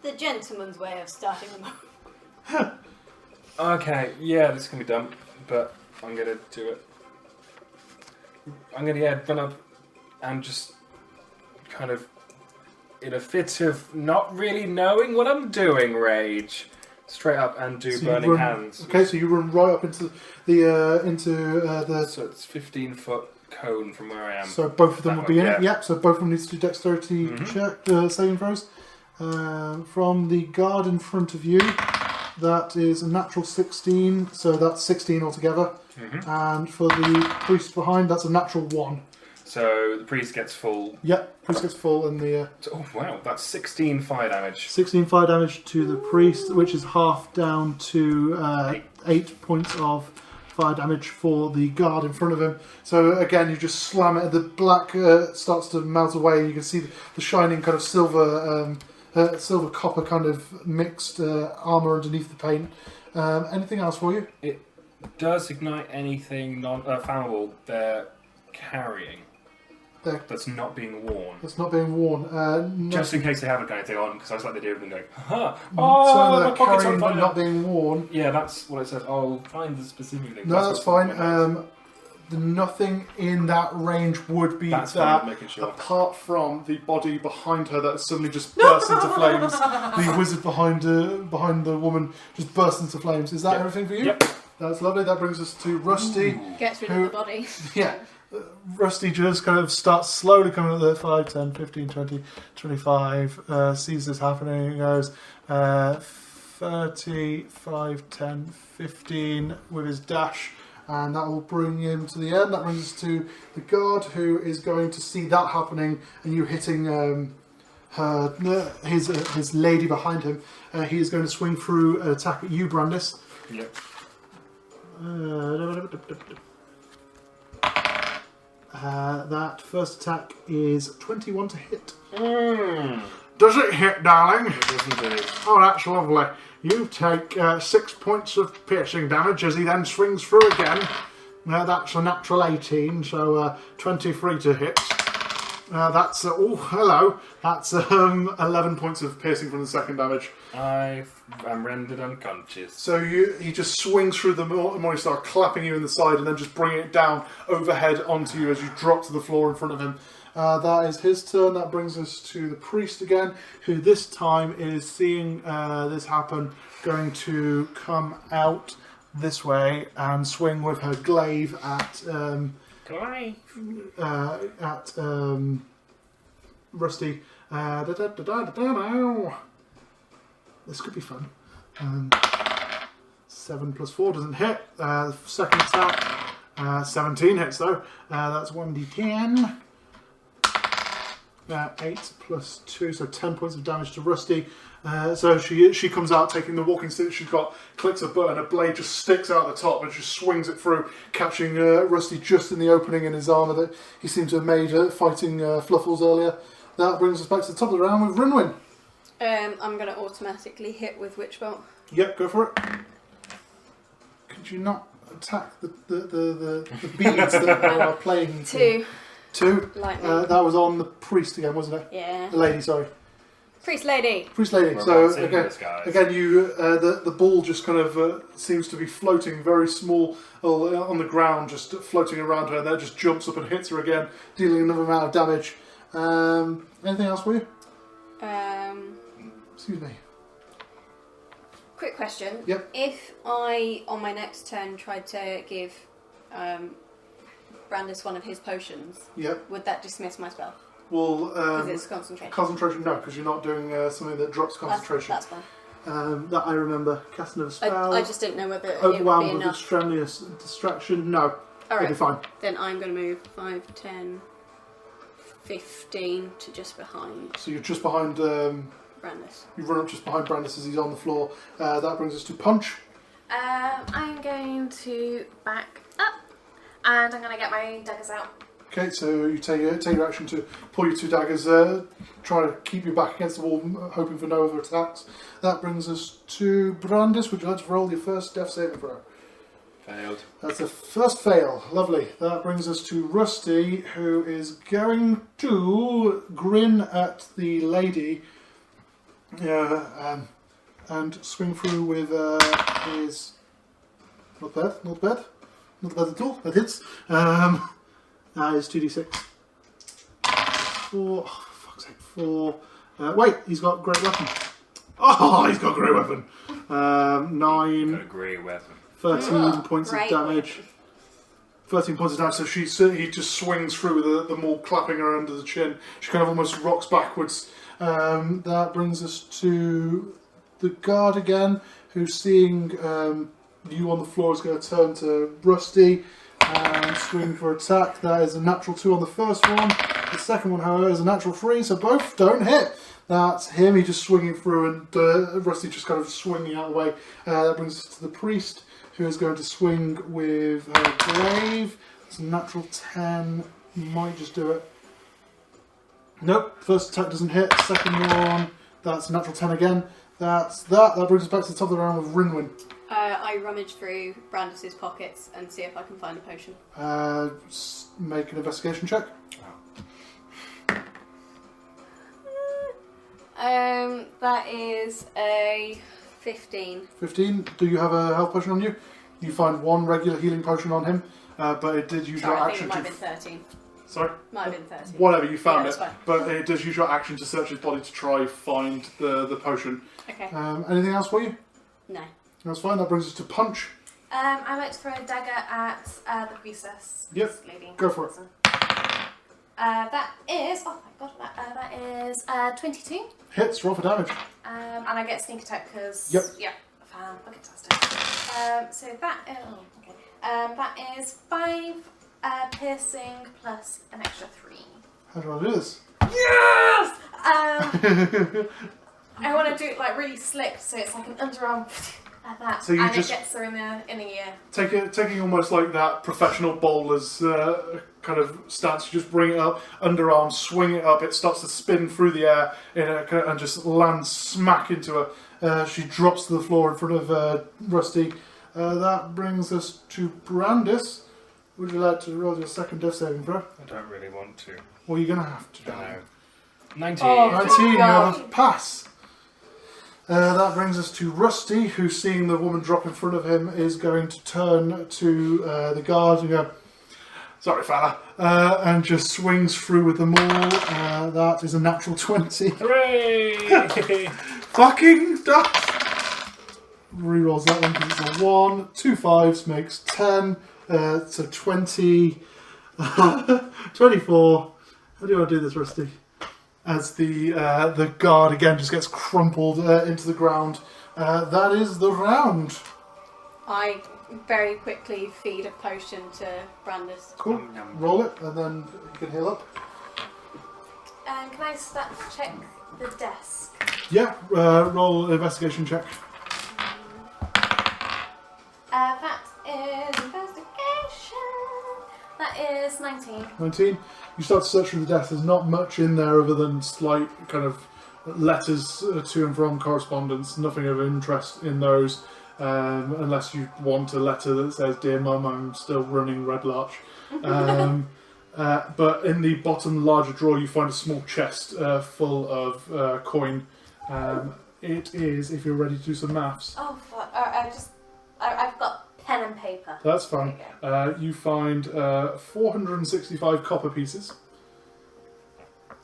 The gentleman's way of starting a move. Okay, yeah, this can be done, but I'm gonna do it. I'm gonna run up and just kind of, in a fit of not really knowing what I'm doing, rage, straight up and do So you burning run- hands. Okay, so you run right up into the. So it's 15-foot cone from where I am. So both of them That will be way, in it. yeah. Yep. So both of them need to do dexterity check saving throws. From the guard in front of you, that is a natural 16. So that's 16 altogether. And for the priest behind, that's a natural 1. So the priest gets full. Yep. Priest gets full, and the Oh wow, that's 16 fire damage. 16 fire damage to the priest, which is half down to 8 points of fire damage for the guard in front of him. So again, you just slam it, the black starts to melt away. You can see the shining kind of silver copper kind of mixed armour underneath the paint. Anything else for you? It does ignite anything non-flammable they're carrying that's not being worn. It's not being worn. Just in case they haven't got anything on, because I was like the dude and going, haha, So oh, they're my pocket's carrying on but fire. not being worn. Yeah, that's what it says. I'll find the specific thing. No, that's fine. Nothing in that range would be That's that, fine, making sure. apart from the body behind her that suddenly just bursts into flames. The wizard behind the woman just bursts into flames. Is that everything for you? Yep. That's lovely. That brings us to Rusty. Gets rid Who- of the body. Yeah. Rusty just kind of starts slowly coming up there, 5, 10, 15, 20, 25, sees this happening and goes 30, 5, 10, 15 with his dash, and that will bring him to the end. That brings us to the guard, who is going to see that happening and you hitting his lady behind him. He is going to swing through an attack at you, Brandis. Yep. That first attack is 21 to hit. Mm. Does it hit, darling? It doesn't do. Oh, that's lovely. You take 6 points of piercing damage as he then swings through again. That's a natural 18, so 23 to hit. That's oh, hello. That's 11 points of piercing from the second damage. I am rendered unconscious. So he just swings through the Morning Star, clapping you in the side, and then just bringing it down overhead onto you as you drop to the floor in front of him. That is his turn. That brings us to the priest again, who this time is seeing this happen, going to come out this way and swing with her glaive at Rusty. This could be fun. 7 plus 4 doesn't hit. The second attack, 17 hits though. That's 1d10. 8 plus 2, so 10 points of damage to Rusty. So she comes out taking the walking stick she's got, clicks a button, a blade just sticks out the top and just swings it through, catching Rusty just in the opening in his armour that he seemed to have made fighting Fluffles earlier. That brings us back to the top of the round with Rinwen. I'm going to automatically hit with Witchbolt. Yep, go for it. Could you not attack the beads that are playing? 2. 2? Lightning. That was on the priest again, wasn't it? Yeah. The lady, sorry. Priest lady. Priest lady. We're So about seeing again, this, guys. you the ball just kind of seems to be floating very small on the ground, just floating around her, and then it just jumps up and hits her again, dealing another amount of damage. Anything else for you? Excuse me. Quick question. Yep. If I, on my next turn, tried to give Brandis one of his potions, Yep. would that dismiss my spell? Well, Because it's concentration. concentration, no, because you're not doing something that drops concentration. That's fine. That I remember. Casting of a spell. I just didn't know whether it would be Overwhelmed with enough. extraneous distraction. No. It'll be Alright, fine. then I'm going to move 5, 10, 15 to just behind So you're just behind. Brandis. You run up just behind Brandis as he's on the floor. That brings us to Punch. I'm going to back up and I'm going to get my daggers out. Okay, so you take your action to pull your 2 daggers, try to keep your back against the wall, hoping for no other attacks. That brings us to Brandis. Would you like to roll your first death saving throw? Failed. That's a first fail. Lovely. That brings us to Rusty, who is going to grin at the lady and swing through with his... Not bad. Not bad at all. That hits. That is 2d6. 4. Oh, for fuck's sake. 4. Wait, he's got a great weapon. Oh, he's got a great weapon. 9. Got a great weapon. 13 points of great damage. 13 points of damage, so he just swings through with the maul clapping her under the chin. She kind of almost rocks backwards. That brings us to the guard again, who's seeing you on the floor, is going to turn to Rusty and swing for attack. That is a natural 2 on the first one. The second one, however, is a natural 3, so both don't hit. That's him, he just swinging through, and Rusty just kind of swinging out of the way. That brings us to the priest, who is going to swing with her glaive. It's a natural 10, might just do it. Nope, first attack doesn't hit. Second one, that's a natural 10 again. That's that. That brings us back to the top of the round with Rinwen. I rummage through Brandis's pockets and see if I can find a potion. Make an investigation check. That is a 15. 15. Do you have a health potion on you? You find one regular healing potion on him, but it did use Sorry, your I action think it might to... have been 13. Sorry? Might have been 13. Whatever, you found Yeah, it. that's fine. But it does use your action to search his body to try find the potion. Okay. Anything else for you? No. That's fine. That brings us to Punch. I like to throw a dagger at the priestess. Yep. This lady. Go for it. That is... Oh my god, that is 22. Hits, roll for damage. And I get sneak attack because... Yep. Yeah. Fantastic. So that... Oh, okay. That is 5 piercing plus an extra 3. How do I do this? Yes! I want to do it like really slick, so it's like an underarm like that, So you and just- it gets her in the ear. Taking almost like that professional bowler's kind of stance, you just bring it up, underarm, swing it up, it starts to spin through the air and just lands smack into her. She drops to the floor in front of Rusty. That brings us to Brandis. Would you like to roll your second death saving throw? I don't really want to. Well, you're going to have to. No. 19. Oh. 19, you God. have a pass. That brings us to Rusty, who, seeing the woman drop in front of him, is going to turn to the guard and go, "Sorry, fella," and just swings through with the maul. That is a natural 20. Hooray! Fucking dust! Rerolls that one because it's a 1. 2 5s makes 10. So 20. 24. How do I do this, Rusty? As the guard again just gets crumpled into the ground. That is the round. I very quickly feed a potion to Brandis. Cool. Roll it, and then you can heal up. And can I check the desk? Yeah, roll an investigation check. That is investigation. That is 19. 19. You start to search through the desk. There's not much in there other than slight kind of letters to and from correspondence. Nothing of interest in those, unless you want a letter that says, "Dear Mum, I'm still running Red Larch." But in the bottom larger drawer, you find a small chest full of coin. It is, if you're ready to do some maths. Oh fuck! I've got pen and paper. That's fine. There you go. You find 465 copper pieces,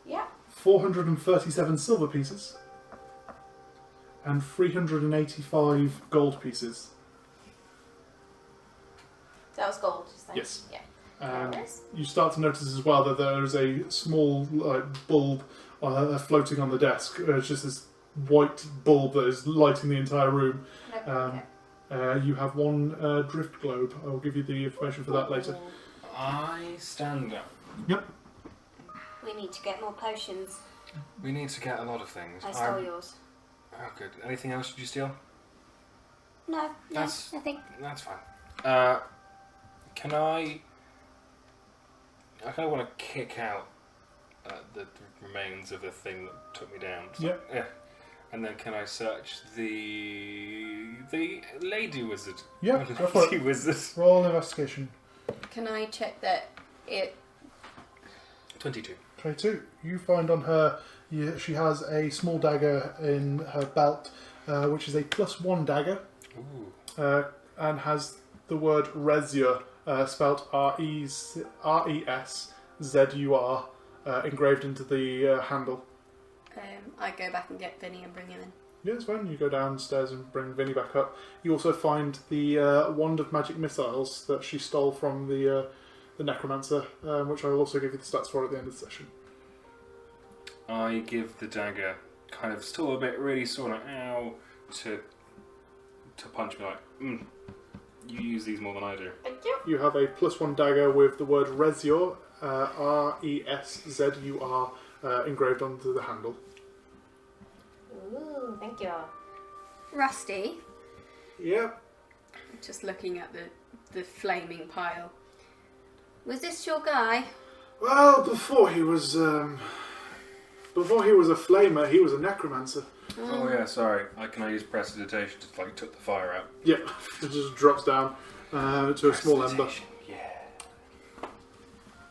Yeah. 437 silver pieces, and 385 gold pieces. That was gold. You say? Yes. Yeah. Nice. You start to notice as well that there is a small bulb floating on the desk. It's just this white bulb that is lighting the entire room. Okay. You have one drift globe. I will give you the information for that later. I stand up. Yep. We need to get more potions. We need to get a lot of things. I stole yours. Oh, good. Anything else did you steal? No, That's- nothing. That's fine. Can I kind of want to kick out the remains of the thing that took me down. So, Yep. yeah. And then can I search the lady wizard? Yeah, go for Lady it. wizard. Roll investigation. Can I check that it... 22. 22. You find on her, she has a small dagger in her belt, which is a +1 dagger, and has the word Resur, spelt R-E-S-Z-U-R, engraved into the handle. I go back and get Vinnie and bring him in. Yeah, it's fine. You go downstairs and bring Vinnie back up. You also find the wand of magic missiles that she stole from the necromancer, which I will also give you the stats for at the end of the session. I give the dagger, kind of still a bit really sort of ow, to Punch me like, you use these more than I do. Thank you. You have a +1 dagger with the word Resur, R-E-S-Z-U-R, engraved onto the handle. Ooh, thank you. Rusty, Yep. just looking at the flaming pile. Was this your guy? Well, before he was a flamer, he was a necromancer. Oh yeah, sorry. Can I use prestidigitation to like took the fire out? Yep. It just drops down to a small ember. Yeah.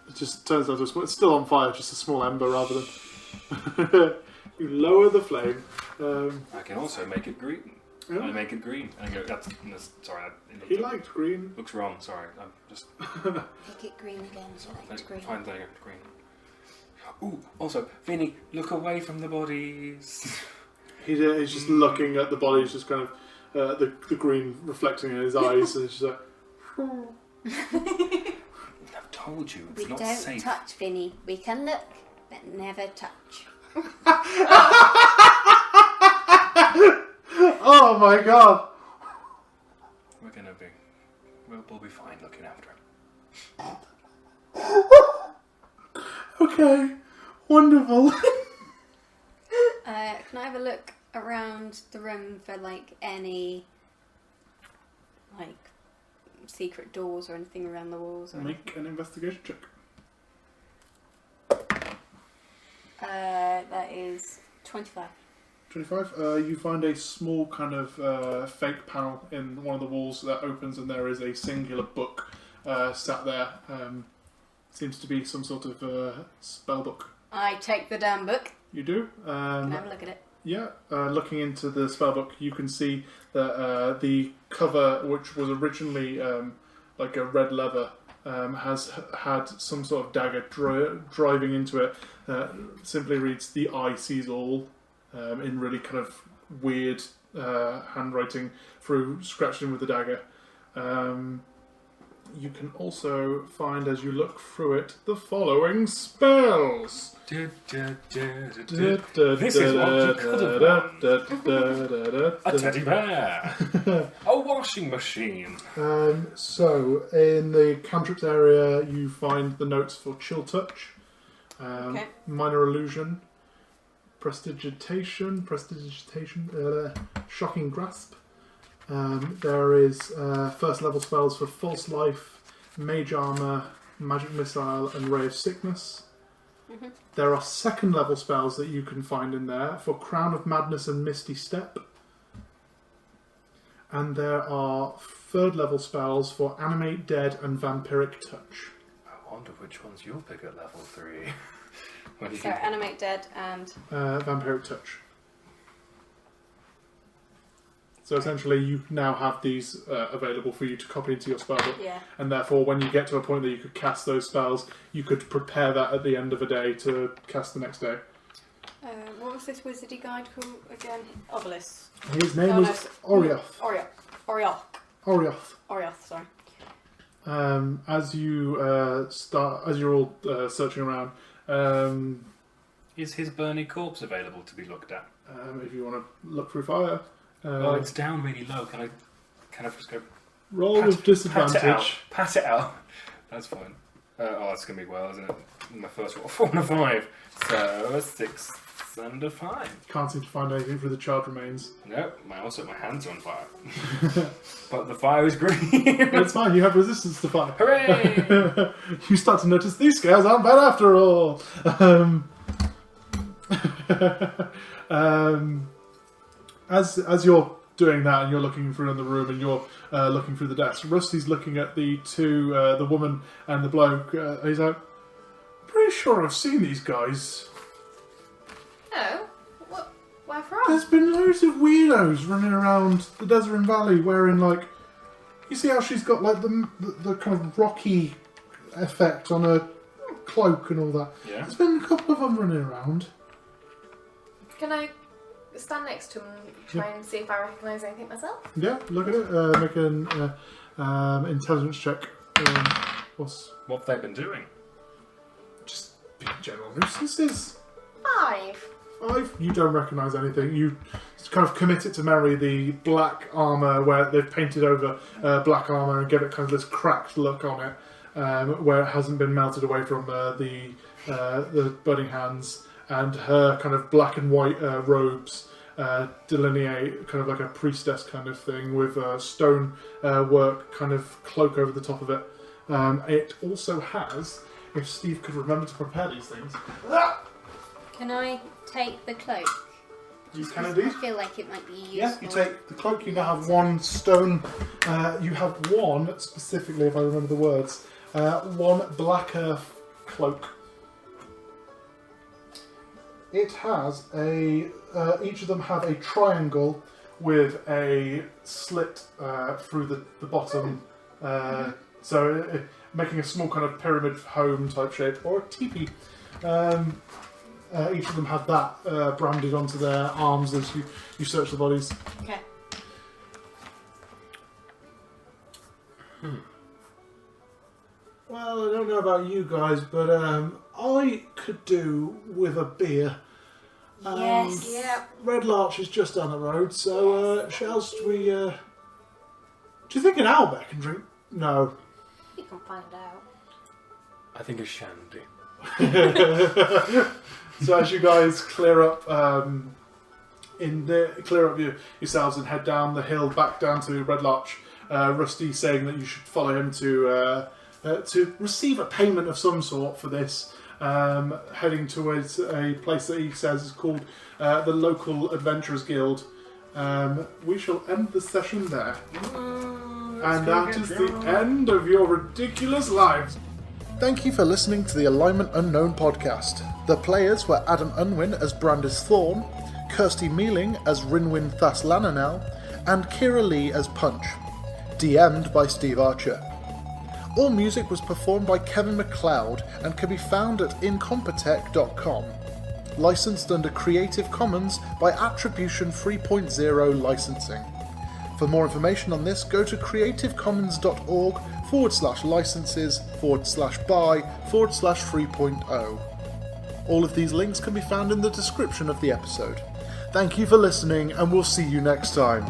It just turns out it's still on fire, just a small ember rather than. You lower the flame. I can also make it green. Yeah. I make it green. And I go, that's sorry. He liked green. Looks wrong. Sorry. I'm just. Make it green again, so it's green. Fine, there you go. Green. Ooh. Also, Vinnie, look away from the bodies. He's just looking at the bodies, just kind of the green reflecting in his eyes, and he's just like. I've told you, it's We not don't safe. touch, Vinnie. We can look, but never touch. Oh my god! We'll be fine looking after him. Okay, wonderful. Can I have a look around the room for any secret doors or anything around the walls? Or Make an investigation check. that is 25. 25. You find a small kind of fake panel in one of the walls that opens, and there is a singular book sat there. Seems to be some sort of spell book. I take the damn book. You do? Can I have a look at it? Yeah. Looking into the spell book, you can see that the cover, which was originally like a red leather, has had some sort of dagger driving into it. Simply reads, "The eye sees all," in really kind of weird handwriting through scratching with the dagger. You can also find, as you look through it, the following spells. This is what you could have done. A teddy bear. A washing machine. So, in the cantrips area, you find the notes for Chill Touch, Minor Illusion, Prestidigitation, Shocking Grasp. There is first level spells for False Life, Mage Armor, Magic Missile, and Ray of Sickness. Mm-hmm. There are second level spells that you can find in there for Crown of Madness and Misty Step. And there are third level spells for Animate Dead and Vampiric Touch. I wonder which ones you'll pick at level 3. So, Animate Dead and... Vampiric Touch. So essentially you now have these available for you to copy into your spellbook. Yeah. And therefore when you get to a point that you could cast those spells, you could prepare that at the end of a day to cast the next day. What was this wizardy guide called again? Obelisk. His name is Orioth. Orioth, sorry. As you as you're all searching around, is his burning corpse available to be looked at? If you want to look through fire. It's down really low. Can I just go roll with disadvantage? Pat it out. That's fine. That's gonna be well, isn't it? My first roll, 4 and a 5. So a 6 and a 5. Can't seem to find anything for the charred remains. No, my hands are on fire. But the fire is green. It's fine. You have resistance to fire. Hooray! You start to notice these scales aren't bad after all. As you're doing that and you're looking through in the room and you're looking through the desk, Rusty's looking at the two, the woman and the bloke. He's like, pretty sure I've seen these guys. Oh, where from? There's been loads of weirdos running around the Desert Valley wearing like, you see how she's got like the kind of rocky effect on her cloak and all that. Yeah. There's been a couple of them running around. Can I stand next to him and try and see if I recognise anything myself? Yeah, look at it. Make an intelligence check. What have they been doing? Just big general nuisances. 5. 5. You don't recognise anything. You kind of commit it to memory the black armour where they've painted over black armour and give it kind of this cracked look on it, where it hasn't been melted away from the burning hands, and her kind of black and white robes delineate kind of like a priestess kind of thing with stone work kind of cloak over the top of it. It also has, if Steve could remember to prepare these things. Can I take the cloak? You can indeed. I feel like it might be useful. Yeah, you take the cloak. You now have one stone. You have one, specifically, if I remember the words, one black earth cloak. It has each of them have a triangle with a slit through the bottom. So making a small kind of pyramid home type shape, or a teepee. Each of them have that branded onto their arms as you search the bodies. Okay. Well, I don't know about you guys, but I could do with a beer. Yes. Yeah. Red Larch is just down the road, so shall we... do you think an owlbear can drink? No. We can find out. I think a shandy. So as you guys clear up yourselves and head down the hill back down to Red Larch, Rusty saying that you should follow him to receive a payment of some sort for this, heading towards a place that he says is called the Local Adventurers Guild. We shall end the session there. And that is the end of your ridiculous lives. Thank you for listening to the Alignment Unknown podcast. The players were Adam Unwin as Brandis Thorn, Kirsty Mealing as Rinwen Thaslananel, and Kyra Leigh as Punch. DM'd by Steve Archer. All music was performed by Kevin MacLeod and can be found at incompetech.com. Licensed under Creative Commons by Attribution 3.0 licensing. For more information on this, go to creativecommons.org/licenses/by/3.0. All of these links can be found in the description of the episode. Thank you for listening, and we'll see you next time.